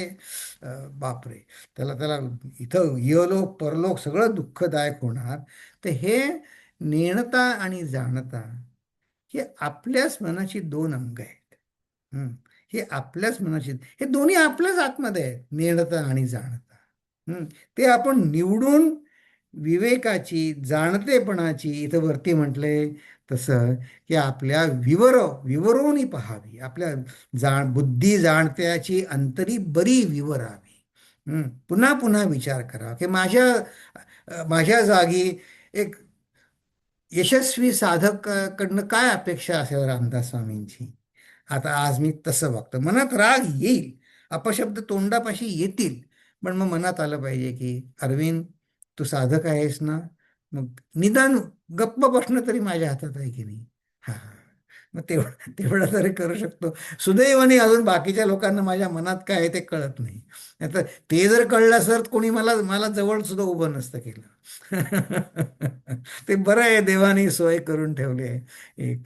बापरे, त्याला त्याला इथं इहलोक परलोक सगळं दुःखदायक होणार. तर हे नेणता आणि जाणता हे आपल्याच मनाची दोन अंग आहेत. हं. हे आपल्याच मनाची, हे दोन्ही आपल्याच आतमध्ये आहेत, नेणता आणि जाणता. ते आपण निवडून विवेकाची, जाणतेपणाची, इथं वरती म्हटलंय तसं, की आपल्या विवरोनी पहावी. आपल्या बुद्धी जाणत्याची अंतरी बरी विवरावी. पुन्हा पुन्हा विचार करा की माझ्या जागी एक यशस्वी साधकाकडनं काय अपेक्षा असेल रामदास स्वामींची. आता आज मी तसं वागतो, मनात राग येईल, अपशब्द तोंडापाशी येतील, पण मग मनात आलं पाहिजे की अरविंद, तू साधक आहेस ना, मग निदान गप्प बसणं तरी माझ्या हातात आहे की नाही. हा, मग तेवढं तरी करू शकतो. सुदैवाने अजून बाकीच्या लोकांना माझ्या मनात काय आहे ते कळत नाही. आता ते जर कळलं सर, कोणी मला मला जवळ सुद्धा उभं नसतं केलं. ते बरं आहे, देवाने सोय करून ठेवली आहे एक.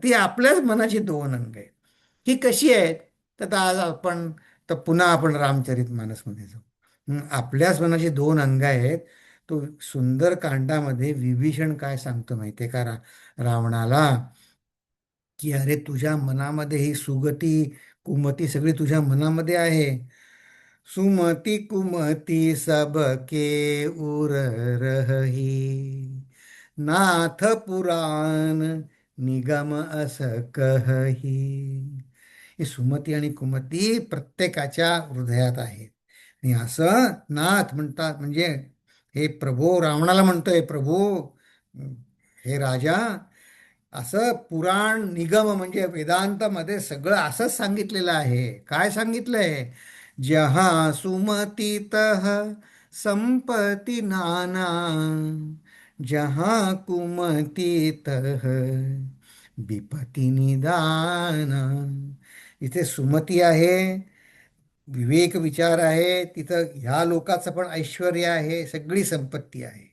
ती आपल्याच मनाची दोन अंग आहेत. ही कशी आहेत, तर आज आपण, तर पुन्हा आपण रामचरितमानसमध्ये जाऊ. आपल्याच मनाची दोन अंग आहेत. तो सुंदर कांडामध्ये विभीषण काय सांगतो माहितीये का, रावणाला, की अरे तुझ्या मनामध्ये ही सुगती कुमती सगळी तुझ्या मनामध्ये आहे. सुमति कुमति सबके उर रही, नाथ पुराण निगम अस कही. ही सुमती आणि कुमती प्रत्येकाच्या हृदयात आहेत. आणि असं नाथ म्हणतात, म्हणजे हे प्रभू रावणाला म्हणतोय, प्रभू, हे राजा, असं पुराण निगम म्हणजे वेदांतामध्ये सगळं असंच सांगितलेलं आहे. काय सांगितलंय, जहा सुमती तह संपत्ती नाना, जहा कुमती तह विपत्ती निदाना. इथे सुमती आहे, विवेक विचार आहे, तिथं ह्या लोकाचं पण ऐश्वर आहे, सगळी संपत्ती आहे.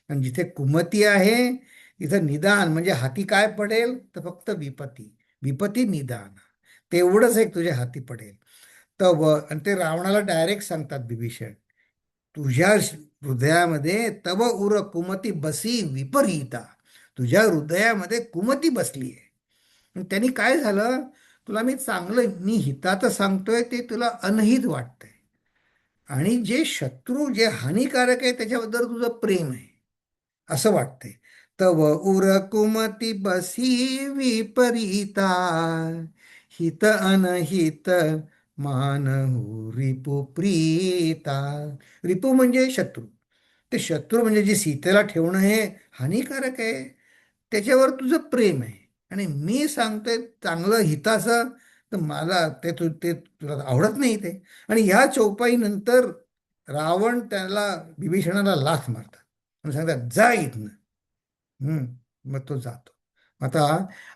आणि जिथे कुमती आहे तिथं निदान म्हणजे हाती काय पडेल, तर फक्त विपत्ती. विपत्ती निदान, तेवढंच एक तुझ्या हाती पडेल. आणि ते रावणाला डायरेक्ट सांगतात विभीषण, तुझ्या हृदयामध्ये तव उर कुमती बसी विपरीता. तुझ्या हृदयामध्ये कुमती बसली आहे. आणि त्यांनी काय झालं, तुला मी चांगलं, मी हिताचं सांगतोय ते तुला अनहित वाटतंय. आणि जे शत्रू, जे हानिकारक आहे त्याच्याबद्दल तुझं प्रेम आहे असं वाटतंय. तव उर कुमती बसी विपरीता, हित अनहित मानहु रिपु प्रीता. रिपू म्हणजे शत्रू. ते शत्रू म्हणजे जे सीतेला ठेवणं हे हानिकारक आहे, त्याच्यावर तुझं प्रेम आहे. आणि मी सांगतोय चांगलं हिताचं, तर मला ते तुला आवडत नाही ते. आणि ह्या चौपाईनंतर रावण त्याला विभीषणाला लाथ मारतात आणि सांगतात जा इथनं. मग तो जातो. आता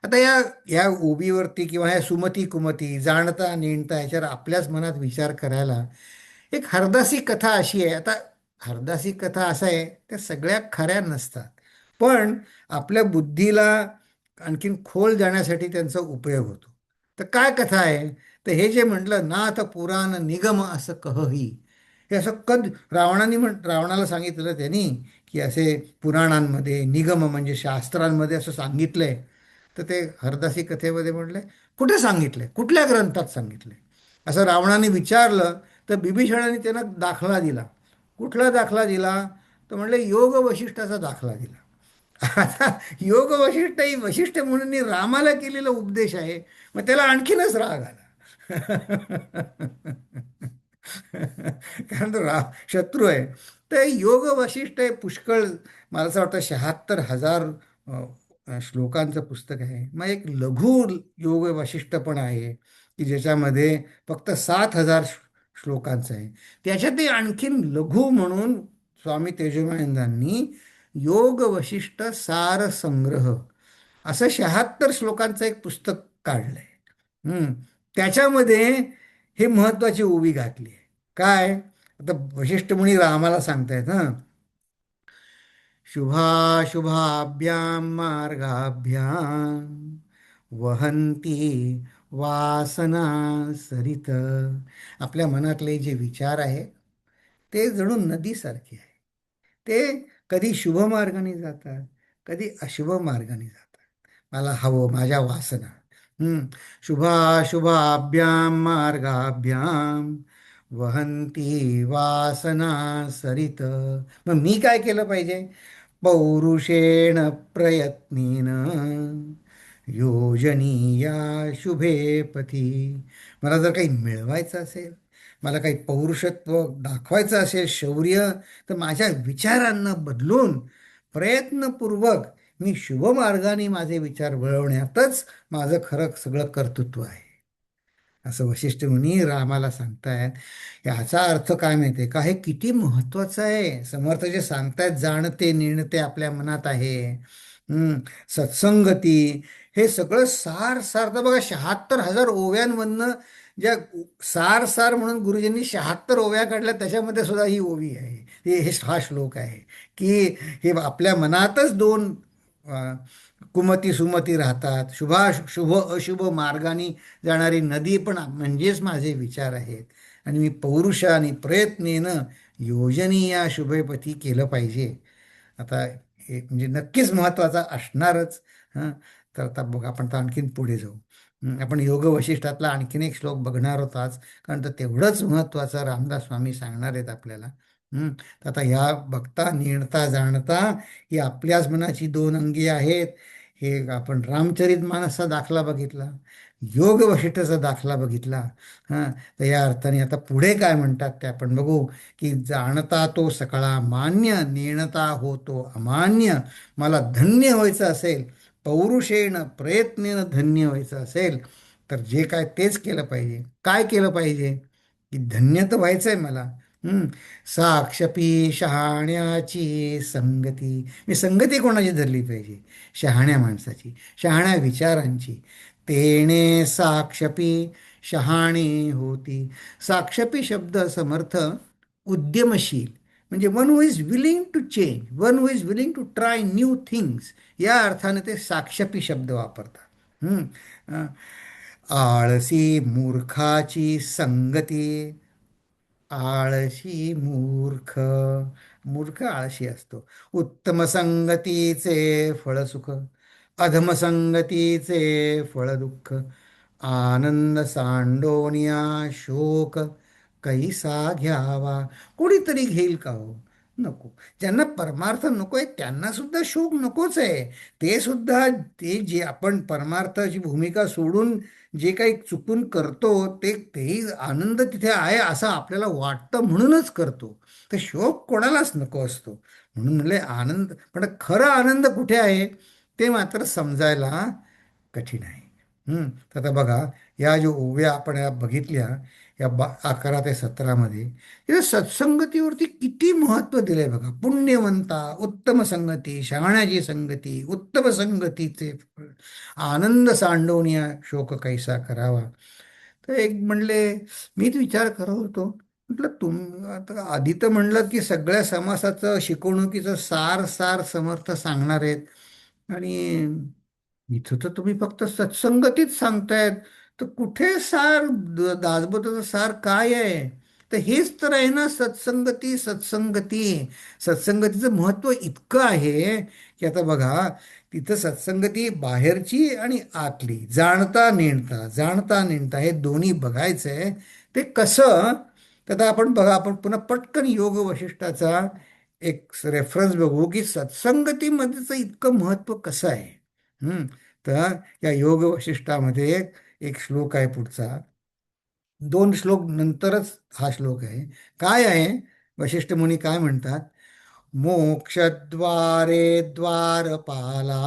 आता या ओबीवरती किंवा ह्या सुमती कुमती जाणता नेणता ह्याच्यावर आपल्याच मनात विचार करायला एक हरदासी कथा अशी आहे. आता हरदासी कथा असा आहे त्या सगळ्या खऱ्या नसतात, पण आपल्या बुद्धीला आणखीन खोल जाण्यासाठी त्यांचा उपयोग होतो. तर काय कथा आहे? तर हे जे म्हटलं नाथ पुराण निगम असं कहही, हे असं रावणाला सांगितलं त्यांनी की असे पुराणांमध्ये निगम म्हणजे शास्त्रांमध्ये असं सांगितलंय. तर ते हरदासी कथेमध्ये म्हटलंय कुठे सांगितलंय, कुठल्या ग्रंथात सांगितलंय असं रावणाने विचारलं. तर बिभीषणाने त्यांना दाखला दिला. कुठला दाखला दिला? तर म्हणले योग वशिष्ठाचा दाखला दिला. आता योग वशिष्ठ ही वशिष्ठ मुनींनी रामाला केलेला उपदेश आहे. मग त्याला आणखीनच राग आला. कारण तो शत्रू आहे. तर योग वशिष्ठ हे पुष्कळ, मला असं वाटतं 76,000 श्लोकांचं पुस्तक आहे. मग एक लघु योग वशिष्ठ पण आहे की ज्याच्यामध्ये फक्त 7,000 श्लोकांचं आहे. त्याच्यातही आणखीन लघु म्हणून स्वामी तेजोमयांनी योग वशिष्ठ सार संग्रह असं 76 श्लोकांचं एक पुस्तक काढलंय. हम्म. त्याच्यामध्ये हे महत्वाची ओवी घातली आहे. काय? आता वशिष्ठ मुनी रामाला सांगतायत हा, शुभाशुभाभ्यां मार्गाभ्यां वहंती वासना सरित. आपल्या मनातले जे विचार आहे ते जणू नदीसारखे आहे. ते कधी शुभ मार्गाने जातात, कधी अशुभ मार्गाने जातात. मला हवं माझ्या वासना. हम्म. शुभाशुभाभ्यां मार्गाभ्यां वहंती वासना सरित. मग मी काय केलं पाहिजे? पौरुषेण प्रयत्नीन योजनीया शुभे पथी. मला जर काही मिळवायचं असेल, मला काही पौरुषत्व दाखवायचं असेल, शौर्य, तर माझ्या विचारांना बदलून प्रयत्नपूर्वक मी शुभ मार्गाने माझे विचार वळवण्यातच माझं खरं सगळं कर्तृत्व आहे असं वशिष्ठ मुनी रामाला सांगतायत. याचा अर्थ काय माहितीये का? हे किती महत्वाचं आहे. समर्थ जे सांगतायत जाणते नेणते आपल्या मनात आहे. सत्संगती, हे सगळं सार सार. तर बघा 76,000 ओव्यांमधनं ज्या सार सार म्हणून गुरुजींनी 76 ओव्या काढल्या त्याच्यामध्ये सुद्धा ही ओवी आहे. हा श्लोक आहे की हे आपल्या मनातच दोन कुमती सुमती राहतात. शुभ अशुभ मार्गाने जाणारी नदी पण म्हणजेच माझे विचार आहेत. आणि मी पौरुष आणि प्रयत्नेनं योजनीय शुभेपथी केलं पाहिजे. आता हे म्हणजे नक्कीच महत्त्वाचा असणारच. हां. तर आता बघ आपण तर आणखीन पुढे जाऊ. आपण योग वशिष्ठातला आणखीन एक श्लोक बघणार होतो आज, कारण तर तेवढंच महत्त्वाचं रामदास स्वामी सांगणार आहेत आपल्याला. तर आता ह्या बघता नेणता जाणता ही आपल्याच मनाची दोन अंगी आहेत. हे आपण रामचरितमानसचा दाखला बघितला, योग वशिष्ठाचा दाखला बघितला. हां. तर या अर्थाने आता पुढे काय म्हणतात ते आपण बघू. की जाणता तो सकळा मान्य, नेणता होतो अमान्य. मला धन्य व्हायचं असेल, पौरुषेण प्रयत्नेनं धन्य व्हायचं असेल, तर जे काय तेच केलं पाहिजे. काय केलं पाहिजे? की धन्य तर व्हायचंय मला. साक्षपी शहाण्याची संगती. मी संगती कोणाची धरली पाहिजे? शहाण्या माणसाची, शहाण्या विचारांची. तेणे साक्षपी शहाणी होती. साक्षपी शब्द समर्थ उद्यमशील, म्हणजे one who is willing to change, one who is willing to try new things, या अर्थाने ते साक्षपी शब्द वापरतात. आळसी मूर्खाची संगती. आळशी मूर्ख, मूर्ख आळशी असतो. उत्तम संगतीचे फळ सुख, अधम संगतीचे फळ दुःख. आनंद सांडोनिया शोक कैसा घ्यावा. कोणीतरी घेईल का हो? नको. ज्यांना परमार्थ नको आहे त्यांना सुद्धा शोक नकोच आहे. ते सुद्धा, ते जे आपण परमार्थाची भूमिका सोडून जे काही चुकून करतो तेही आनंद तिथे आहे असं आपल्याला वाटतं म्हणूनच करतो. तर शोक कोणालाच नको असतो. म्हणून म्हणले आनंद, पण खरा आनंद कुठे आहे ते मात्र समजायला कठीण आहे. तर आता बघा, या ज्या ओव्या आपण या बघितल्या, या 11 ते 17 मध्ये, या सत्संगतीवरती किती महत्व दिलंय बघा. पुण्यवंता उत्तम संगती, शहाण्याची संगती उत्तम संगतीचे फळ, आनंद सांडवणिया शोक कैसा करावा. तर एक म्हणले, मीच विचार करत होतो, म्हटलं तुम आता आधी तर म्हणलं की सगळ्या समासाचं शिकवणुकीचं सार सार समर्थ सांगणार आहेत, आणि इथं तर तुम्ही फक्त सत्संगतीच सांगतायत. तर कुठे सार, दासबोधाचं सार काय आहे? तर हेच तर आहे ना, सत्संगती सत्संगती. सत्संगतीचं महत्व इतकं आहे की आता बघा, तिथं सत्संगती बाहेरची आणि आतली, जाणता नेणता, जाणता नेणता हे दोन्ही बघायचंय. ते कसं? तर आता आपण बघा, आपण पुन्हा पटकन योग वशिष्ठाचा एक रेफरन्स बघू की सत्संगतीमध्येच इतकं महत्व कसं आहे. हम्म. तर या योग वशिष्ठामध्ये एक श्लोक आहे पुढचा, 2 श्लोक नंतरच हा श्लोक आहे. काय आहे? वशिष्ठ मुनी काय म्हणतात? मोक्षद्वारे द्वारपाला.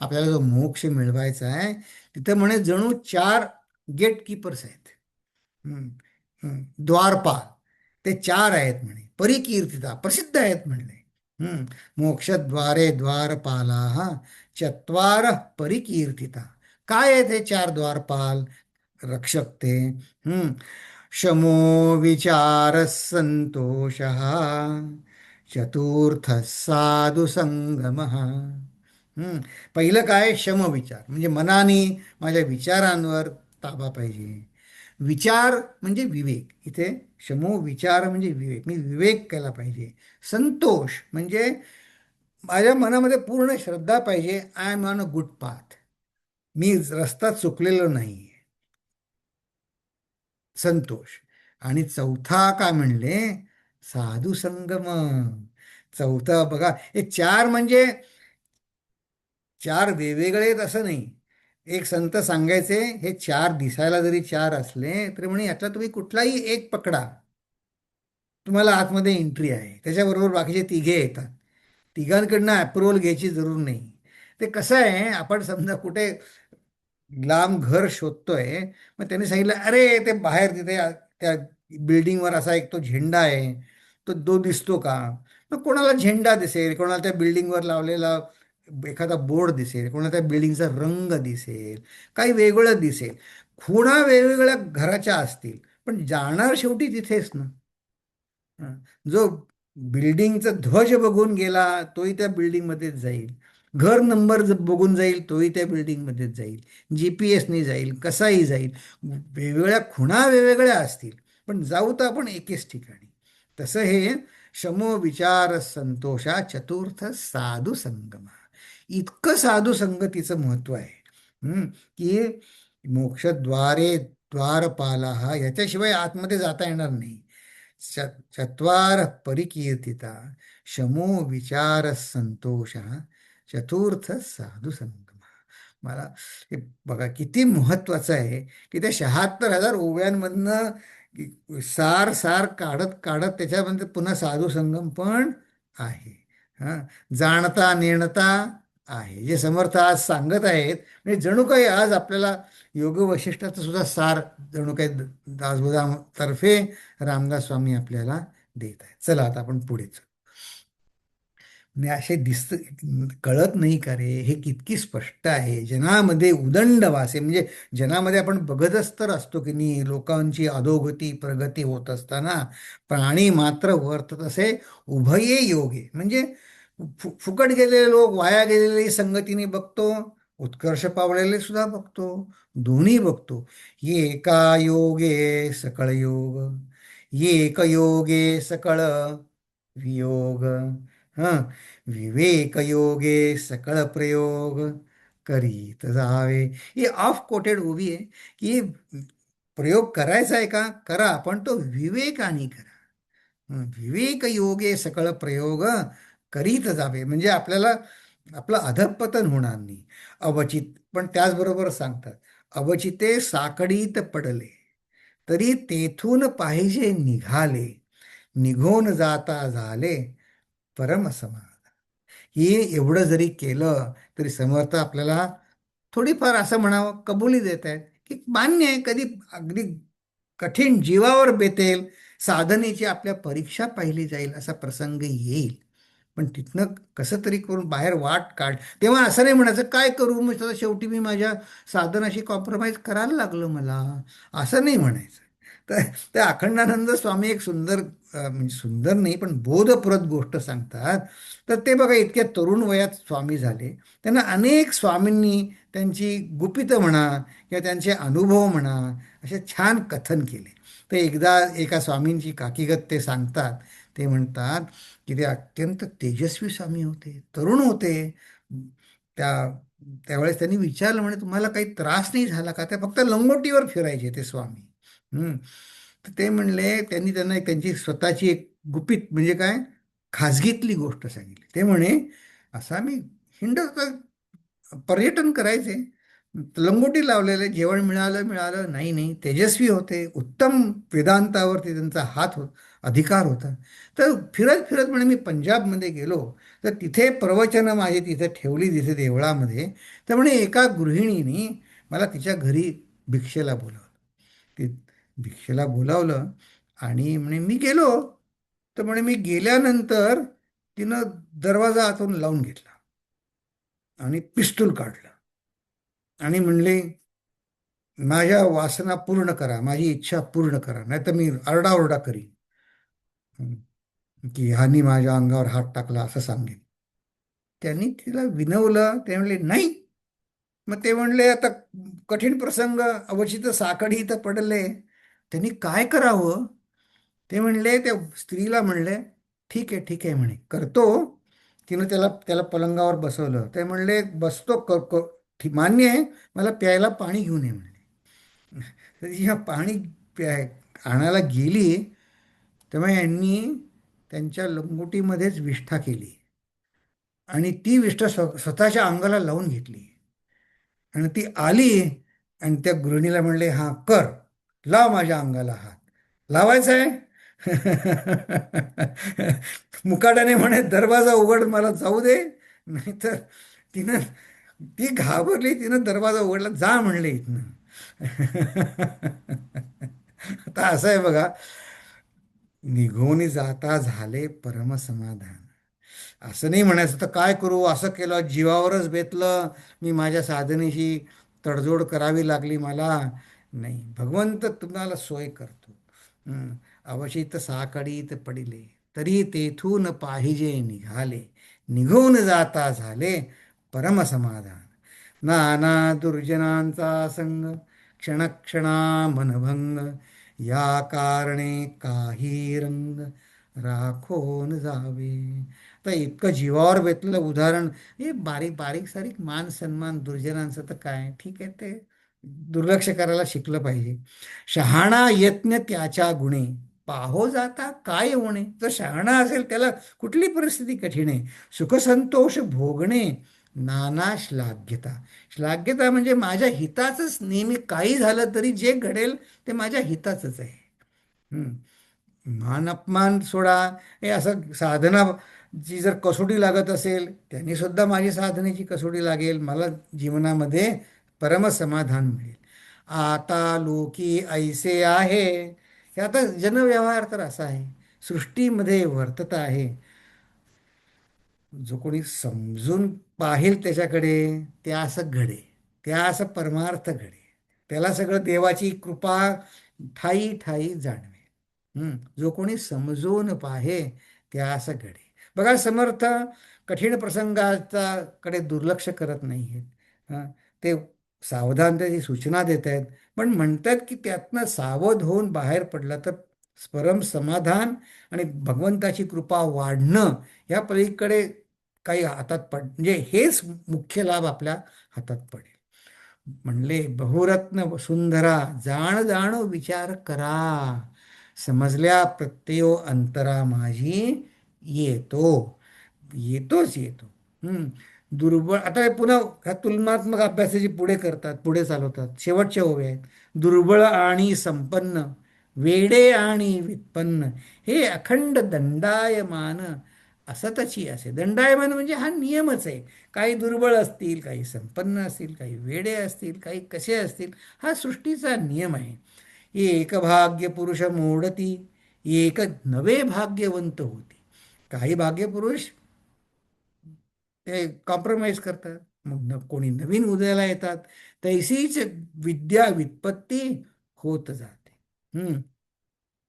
आपल्याला जो मोक्ष मिळवायचा आहे, तिथं म्हणे जणू 4 गेटकीपर्स आहेत. हम्म, द्वारपाल ते 4 आहेत म्हणे. परिकीर्तिता प्रसिद्ध आहेत म्हणले. हम्म. मोक्षद्वारे द्वारपाला चत्वार परिकीर्तिता. काय आहेत हे 4 द्वारपाल, रक्षक ते? शमो विचार संतोष, चतुर्थ साधु संगम. पहिलं काय? शम विचार, म्हणजे मनाने माझ्या विचारांवर ताबा पाहिजे. विचार म्हणजे विवेक. इथे शमो विचार म्हणजे विवेक, मी विवेक केला पाहिजे. संतोष म्हणजे माझ्या मनामध्ये पूर्ण श्रद्धा पाहिजे, I am on a good path, मी रस्ता चुकलेलो नाही. संतोष. आणि चौथा काय म्हणले? साधू संगम. चौथा बघा, हे 4 म्हणजे 4 वेगवेगळे आहेत असं नाही. एक संत सांगायचे, हे 4 दिसायला जरी 4 असले तरी म्हणे यातला तुम्ही कुठलाही एक पकडा, तुम्हाला आतमध्ये एंट्री आहे. त्याच्याबरोबर बाकीचे तिघे येतात. तिघांकडनं अप्रुव्हल घ्यायची जरूर नाही. ते कसं आहे, आपण समजा कुठे लांब घर शोधतोय, मग त्यांनी सांगितलं, अरे ते बाहेर तिथे त्या बिल्डिंगवर असा एक तो झेंडा आहे, तो दिसतो का? मग कोणाला झेंडा दिसेल, कोणाला त्या बिल्डिंगवर लावलेला एखादा बोर्ड दिसेल, कोणाला त्या बिल्डिंगचा रंग दिसेल, काही वेगळं दिसेल. खुणा वेगवेगळ्या घराच्या असतील, पण जाणार शेवटी तिथेच ना. हं. जो बिल्डिंगचा ध्वज बघून गेला तोही त्या बिल्डिंगमध्येच जाईल. घर नंबर बघून जाईल तोही त्या बिल्डिंगमध्येच जाईल. जीपीएसनी जाईल, कसाही जाईल. वेगवेगळ्या खुणा वेगवेगळ्या असतील, पण जाऊ तर आपण एकेच ठिकाणी. तसं हे शमो विचार संतोषा चतुर्थ साधू संगमा. इतकं साधू संगतीचं महत्व आहे. की मोक्षद्वारे द्वारपाला, हा याच्याशिवाय आतमध्ये जाता येणार नाही. चत्वार परिकीर्तिता, शमो विचार संतोष, चतुर्थ साधू संगम. मला हे बघा किती महत्वाचं आहे की त्या 76,000 ओव्यांमधनं सार सार काढत काढत त्याच्यामध्ये पुन्हा साधू संगम पण आहे. हा, जाणता नेणता आहे, जे समर्थ आज सांगत आहेत. म्हणजे जणू काही आज आपल्याला योग वैशिष्ट्याचं सुद्धा सार जणू काही दासबोधातर्फे रामदास स्वामी आपल्याला देत आहेत. चला आता आपण पुढे चलू. म्हणजे असे कळत नाही का रे, हे कितकी स्पष्ट आहे. जनामध्ये उदंड वासे, म्हणजे जनामध्ये आपण बघतच तर असतो की नाही, लोकांची अधोगती प्रगती होत असताना प्राणी मात्र वर्तत असे उभये योगे. म्हणजे फुकट गेलेले लोक, वाया गेलेले संगतीने बघतो, उत्कर्ष पावलेले सुद्धा बघतो, दोन्ही बघतो. ये एका योगे सकळ योग, ये एक योगे सकळ वियोग. हा, विवेक योगे सकळ प्रयोग करीत जावे. ही ऑफ कोटेड उभी आहे की प्रयोग करायचा आहे का? करा, पण तो विवेकाने करा. विवेक योगे सकळ प्रयोग करीत जावे, म्हणजे आपल्याला आपलं अधःपतन होणार नाही. अवचित, पण त्याचबरोबर सांगतात, अवचिते साकडीत पडले तरी तेथून पाहिजे निघाले, निघून जाता झाले परमसमाधान. ही एवढं जरी केलं तरी समर्थ आपल्याला थोडीफार असं म्हणावं कबुली देत आहेत की मान्य आहे, कधी अगदी कठीण जीवावर बेतेल, साधनेची आपल्या परीक्षा पाहिली जाईल, असा प्रसंग येईल. पण तिथनं कसं तरी करून बाहेर वाट काढ. तेव्हा असं नाही म्हणायचं काय करू, मग आता शेवटी मी माझ्या साधनाशी कॉम्प्रोमाइज करायला लागलं मला, असं नाही म्हणायचं. तर त्या अखंडानंद स्वामी एक सुंदर म्हणजे सुंदर नाही पण बोधप्रद गोष्ट सांगतात. तर ते बघा इतक्या तरुण वयात स्वामी झाले, त्यांना अनेक स्वामींनी त्यांची गुपितं म्हणा किंवा त्यांचे अनुभव म्हणा असे छान कथन केले. तर एकदा एका स्वामींची काकीगत ते सांगतात. ते म्हणतात की ते अत्यंत तेजस्वी स्वामी होते, तरुण होते. त्या त्यावेळेस त्यांनी विचारलं, म्हणे तुम्हाला काही त्रास नाही झाला का? त्या फक्त लंगोटीवर फिरायचे ते स्वामी. हम्म. तर ते म्हणले, त्यांनी त्यांना त्यांची स्वतःची एक गुपित म्हणजे काय खाजगीतली गोष्ट सांगितली. ते म्हणे असा मी हिंडत पर्यटन करायचे, लंगोटी लावलेले, जेवण मिळालं मिळालं नाही नाही, तेजस्वी होते, उत्तम वेदांतावरती त्यांचा हात अधिकार होता. तर फिरत फिरत म्हणे मी पंजाबमध्ये गेलो, तर तिथे प्रवचनं माझी तिथे ठेवली तिथे देवळामध्ये. तर म्हणे एका गृहिणीने मला तिच्या घरी भिक्षेला बोलावलं. ती भिक्षेला बोलावलं आणि म्हणे मी गेलो. तर म्हणे मी गेल्यानंतर तिनं दरवाजा आतून लावून घेतला आणि पिस्तूल काढलं आणि म्हणले माझ्या वासना पूर्ण करा, माझी इच्छा पूर्ण करा, नाही तर मी आरडाओरडा करीन, की ह्यानी माझ्या अंगावर हात टाकला असं सांगेन. त्यांनी तिला विनवलं, ते म्हणले नाही. मग ते म्हणले आता कठीण प्रसंग, अवचित साकडी इथं पडले, त्यांनी काय करावं? ते म्हणले त्या स्त्रीला म्हणले ठीक आहे ठीक आहे म्हणे करतो. तिनं त्याला त्याला पलंगावर बसवलं. ते म्हणले बसतो मान्य आहे, मला प्यायला पाणी घेऊन ये म्हणले. तर जेव्हा पाणी प्याय आणायला गेली, तेव्हा यांनी त्यांच्या लंगोटीमध्येच विष्ठा केली आणि ती विष्ठा स्वतःच्या अंगाला लावून घेतली. आणि ती आली आणि त्या गृहिणीला म्हणले हा कर, लाव माझ्या अंगाला हात. लावायचा आहे. मुकाट्याने म्हणे दरवाजा उघड, मला जाऊ दे, नाहीतर तिनं ती घाबरली, तिनं दरवाजा उघडला, जा म्हणले इथनं. आता असं आहे बघा, निघून जाता झाले परमसमाधान. असं नाही म्हणायचं तर काय करू, असं केलं जीवावरच बेतलं, मी माझ्या साधनेशी तडजोड करावी लागली मला. नाही, भगवंत तुम्हाला सोय करतो. अवचित साकडीत पडिले, तरी तेथून पाहिजे निघाले, निघून जाता झाले परमसमाधान. नाना दुर्जनांचा संग, क्षणक्षणा मनभंग, या कारणे काही रंग राखून जावे. तर इतकं जीवावर बेतलेलं उदाहरण, हे बारीक बारीक सारीक मान सन्मान दुर्जनांचं तर काय ठीक आहे, ते दुर्लक्ष करायला शिकलं पाहिजे. शहाणा यत्न त्याच्या गुणे, पाहो जाता काय होणे. जर शहाणा असेल त्याला कुठली परिस्थिती कठीण आहे. सुखसंतोष भोगणे, नाना श्लाघ्यता. श्लाघ्यता म्हणजे माझ्या हिताचंच, नेहमी काही झालं तरी जे घडेल ते माझ्या हिताचंच आहे. मान अपमान सोडा, हे असं साधनाची जर कसोटी लागत असेल, त्यांनी सुद्धा माझी साधनेची कसोटी लागेल, मला जीवनामध्ये परमसमाधान मिळेल. आता लोकी ऐसे आहे, हे आता जनव्यवहार तर असा आहे, सृष्टीमध्ये वर्तत आहे. जो कोणी समजून पाहिल त्याच्याकडे, त्या असं घडे, त्या असं परमार्थ घडे, त्याला सगळं देवाची कृपा ठाई ठाई जाणवे. जो कोणी समजून पाहे त्या असं घडे. बघा समर्थ कठीण प्रसंगाचा कडे दुर्लक्ष करत नाही आहेत. ते सावधानतेची सूचना देत आहेत, पण म्हणतात की त्यातनं सावध होऊन बाहेर पडलं तर परम समाधान आणि भगवंताची कृपा वाढणं, या पलीकडे काही हातात म्हणजे हेच मुख्य लाभ आपल्या हातात पडेल. म्हणले बहुरत्न वसुंधरा, जाण जाण विचार करा, समजल्या प्रत्ययो अंतरा माझी येतो. येतोच येतो. दुर्बळ, आता हे पुन्हा ह्या तुलनात्मक अभ्यासाची पुढे करतात, पुढे चालवतात. शेवटच्या ओव्या आहेत. दुर्बळ आणि संपन्न, वेडे आणि वित्पन्न, हे अखंड दंडायमान असतची असे. दंडायमान म्हणजे हा नियमच आहे. काही दुर्बळ असतील, काही संपन्न असतील, काही वेडे असतील, काही कसे असतील, हा सृष्टीचा नियम आहे. एक भाग्य पुरुष मोडती, एक नवे भाग्यवंत होती. काही भाग्यपुरुष ते कॉम्प्रोमाइज करतात, मग कोणी नवीन उदयाला येतात. तैसीच विद्या व्युत्पत्ती होत जाते.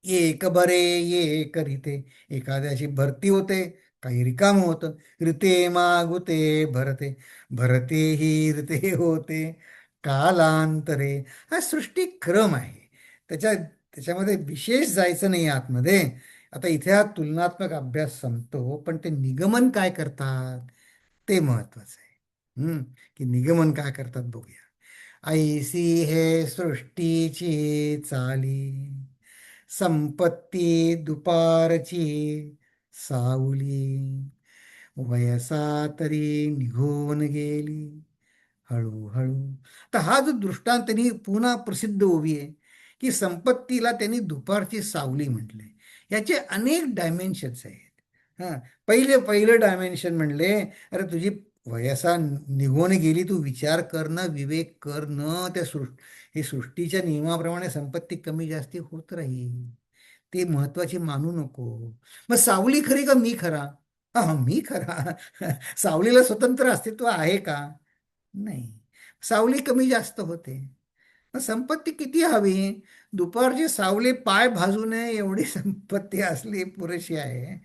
एक बरे ये करीते, एखाद्याची भरती होते, काही रिकाम होतं. ऋते मागुते भरते, भरते ही ऋते होते कालांतरे. हा सृष्टी क्रम आहे. त्याच्यामध्ये विशेष जायचं नाही आतमध्ये. आता इथे हा तुलनात्मक अभ्यास संपतो, पण ते निगमन काय करतात ते महत्वाचं आहे. की निगमन काय करतात बघूया. ऐसी हे सृष्टीची चाली, संपत्ती दुपारची सावली, वयसा तरी निघून गेली हळूहळू. तर हा जो दृष्टांत त्यांनी पुन्हा प्रसिद्ध ओवी आहे, की संपत्तीला त्यांनी दुपारची सावली म्हटले. याचे अनेक डायमेन्शन्स आहेत. हां, पहिलं डायमेन्शन म्हणले, अरे तुझी वयसा निघून गेली, तू विचार कर ना, विवेक कर न, हे सृष्टीच्या नियमाप्रमाणे संपत्ती कमी जास्ती होत राहील. ते महत्वाची मानू नको. मग सावली खरी का मी खरा? हा, मी खरा. सावलीला स्वतंत्र अस्तित्व आहे का? नाही. सावली कमी जास्त होते. मग संपत्ती किती हवी? दुपारची सावली पाय भाजू नये एवढी संपत्ती असली पुरेशी आहे.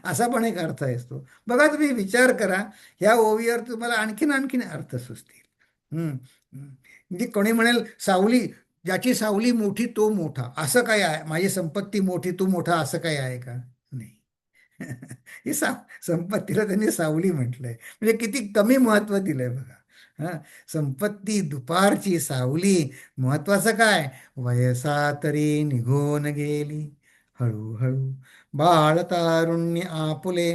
असा पण एक अर्थ असतो. बघा, तुम्ही विचार करा, ह्या ओवीवर तुम्हाला आणखीन आणखीन अर्थ सुचतील. म्हणजे कोणी म्हणेल सावली, ज्याची सावली मोठी तो मोठा, असं काय आहे? माझी संपत्ती मोठी तू मोठा, असं काय आहे का? नाही. ही संपत्तीला त्यांनी सावली म्हटलंय, म्हणजे किती कमी महत्व दिलंय बघा. हा, संपत्ती दुपारची सावली. महत्वाचं काय? वयसा तरी निघून गेली हळूहळू, बाळ तारुण्य आपुले,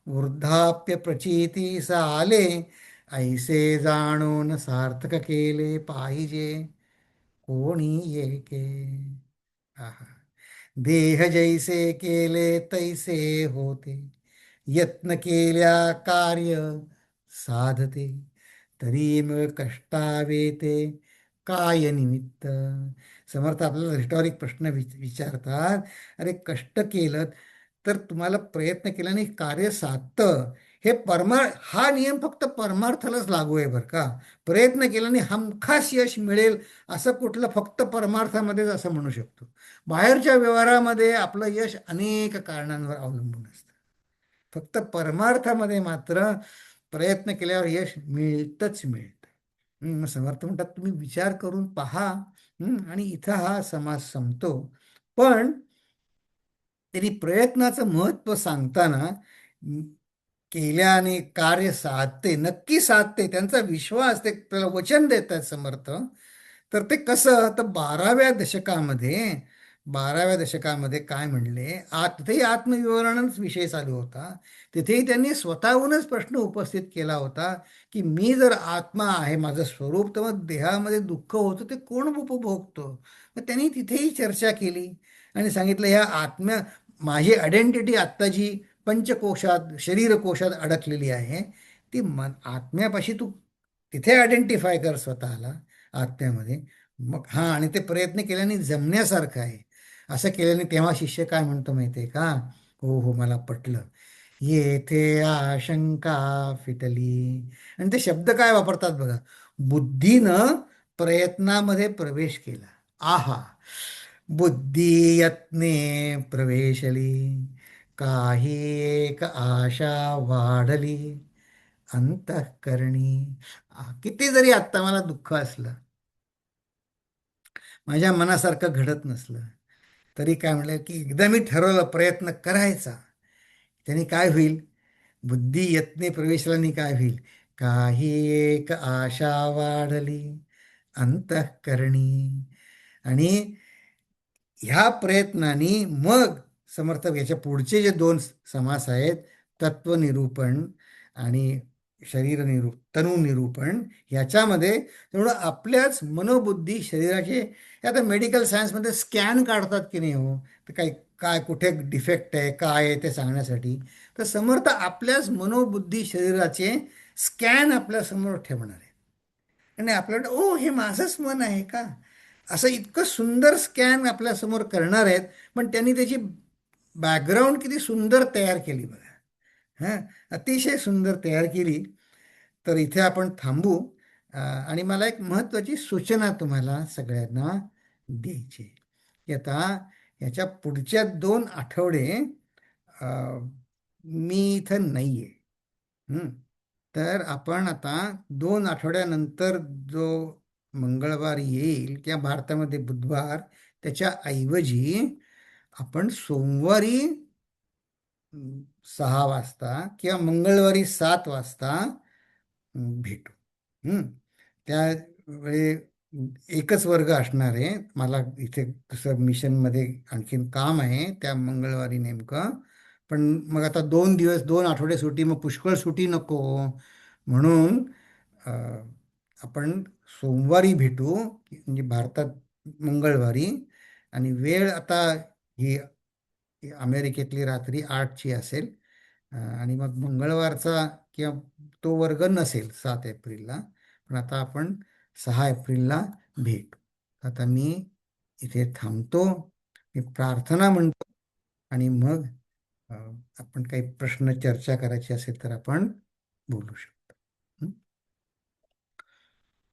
वृद्धाप्य प्रचितीस आले, ऐसे जाणून सार्थक केले पाहिजे कोणी एके. आहा. देह जैसे केले तैसे होते, यत्न केल्या कार्य साधते, तरी मग कष्टावेते काय निमित्त. समर्थ आपल्याला रिटॉरिक प्रश्न विचारतात. अरे कष्ट केलं तर तुम्हाला प्रयत्न केल्याने कार्य साधतं. हा नियम फक्त परमार्थालाच लागू आहे बरं का. प्रयत्न केल्याने हमखास यश मिळेल असं कुठलं फक्त परमार्थामध्येच असं म्हणू शकतो. बाहेरच्या व्यवहारामध्ये आपलं यश अनेक कारणांवर अवलंबून असतं. फक्त परमार्थामध्ये मात्र प्रयत्न केल्यावर यश मिळतच मिळतं. समर्थ म्हणतात तुम्ही विचार करून पहा. आणि इथं हा समास संपतो. पण त्यांनी प्रयत्नाचं महत्व सांगताना केल्याने कार्य साधते, नक्की साधते, त्यांचा विश्वास, ते त्याला वचन देतात समर्थ. तर ते कसं, तर बाराव्या दशकामध्ये काय म्हणले, तिथेही आत्मविवरणच विषय चालू होता. तिथेही त्यांनी स्वतःहूनच प्रश्न उपस्थित केला होता, की मी जर आत्मा आहे, माझं स्वरूप, तर मग देहामध्ये दुःख होतं ते कोण उपभोगतो? मग त्यांनी तिथेही चर्चा केली आणि सांगितलं, ह्या माझी आयडेंटिटी आत्ता जी पंचकोशात, शरीरकोशात अडकलेली आहे, ती आत्म्यापाशी तू तिथे आयडेंटिफाय कर स्वतःला, आत्म्यामध्ये. मग हां, आणि ते प्रयत्न केल्याने जमण्यासारखं आहे. असं केल्याने तेव्हा शिष्य काय म्हणतो माहिती आहे का? हो हो, मला पटलं. येथे आशंका फिटली. आणि ते शब्द काय वापरतात बघा. बुद्धीनं प्रयत्नामध्ये प्रवेश केला. आहा, बुद्धी यत्ने प्रवेशली, काही एक आशा वाढली अंतःकरणी. किती जरी आत्ता मला दुःख असलं, माझ्या मनासारखं घडत नसलं, तरी काय म्हणलं, की एकदा मी ठरवलं प्रयत्न करायचा, त्याने काय होईल? बुद्धी यत्ने प्रवेशल्याने काय होईल? काही एक आशा वाढली अंतःकरणी. आणि ह्या प्रयत्नाने मग समर्थ याच्या पुढचे जे दोन समास आहेत, तत्वनिरूपण आणि तनु निरूपण ह्याच्यामध्ये तेवढं आपल्याच मनोबुद्धी शरीराचे हे आता मेडिकल सायन्समध्ये स्कॅन काढतात की नाही हो, तर काही काय कुठे डिफेक्ट आहे काय आहे ते सांगण्यासाठी. तर समर्थ आपल्याच मनोबुद्धी शरीराचे स्कॅन आपल्या समोर ठेवणार आहे. आणि आपल्याला ओ हे माझंच मन आहे का, असं इतकं सुंदर स्कॅन आपल्यासमोर करणार आहेत. पण त्यांनी त्याची बॅकग्राऊंड किती सुंदर तयार केली बघा. हां, अतिशय सुंदर तयार केली. तर इथे आपण थांबू. आणि मला एक महत्त्वाची सूचना तुम्हाला सगळ्यांना द्यायची आहे, की आता याच्या पुढच्या 2 आठवडे अ, मी इथं नाही आहे. तर आपण आता 2 आठवड्यानंतर जो मंगळवार येईल किंवा भारतामध्ये बुधवार, त्याच्या ऐवजी आपण सोमवारी 6 वाजता किंवा मंगळवारी 7 वाजता भेटू. हं. त्यावेळी एकच वर्ग असणार आहे. मला इथे दुसरं मिशनमध्ये आणखीन काम आहे त्या मंगळवारी नेमकं. पण मग आता 2 दिवस 2 आठवडे सुट्टी, मग पुष्कळ सुट्टी नको. म्हणून अ, आपण सोमवारी भेटू, म्हणजे भारतात मंगळवारी. आणि वेळ आता ही अमेरिकेतली रात्री 8ची असेल. आणि मग मंगळवारचा किंवा तो वर्ग नसेल 7 एप्रिलला. पण आता आपण 6 एप्रिलला भेटू. आता मी इथे थांबतो. मी प्रार्थना म्हणतो आणि मग अ, आपण काही प्रश्न चर्चा करायची असेल तर आपण बोलू शकतो. हं?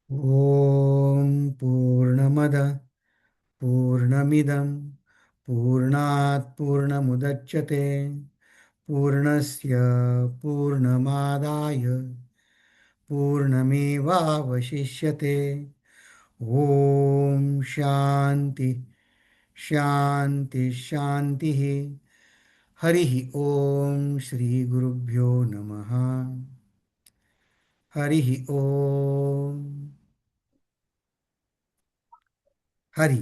ओम पूर्णमद पूर्णमिदं पूर्णात् पूर्णमुदच्यते पूर्णस्य पूर्णमादाय पूर्णमेवावशिष्यते. ओम शांती शांती शांती. हरि ओम श्री गुरुभ्यो नमः. हरि ओम. हरि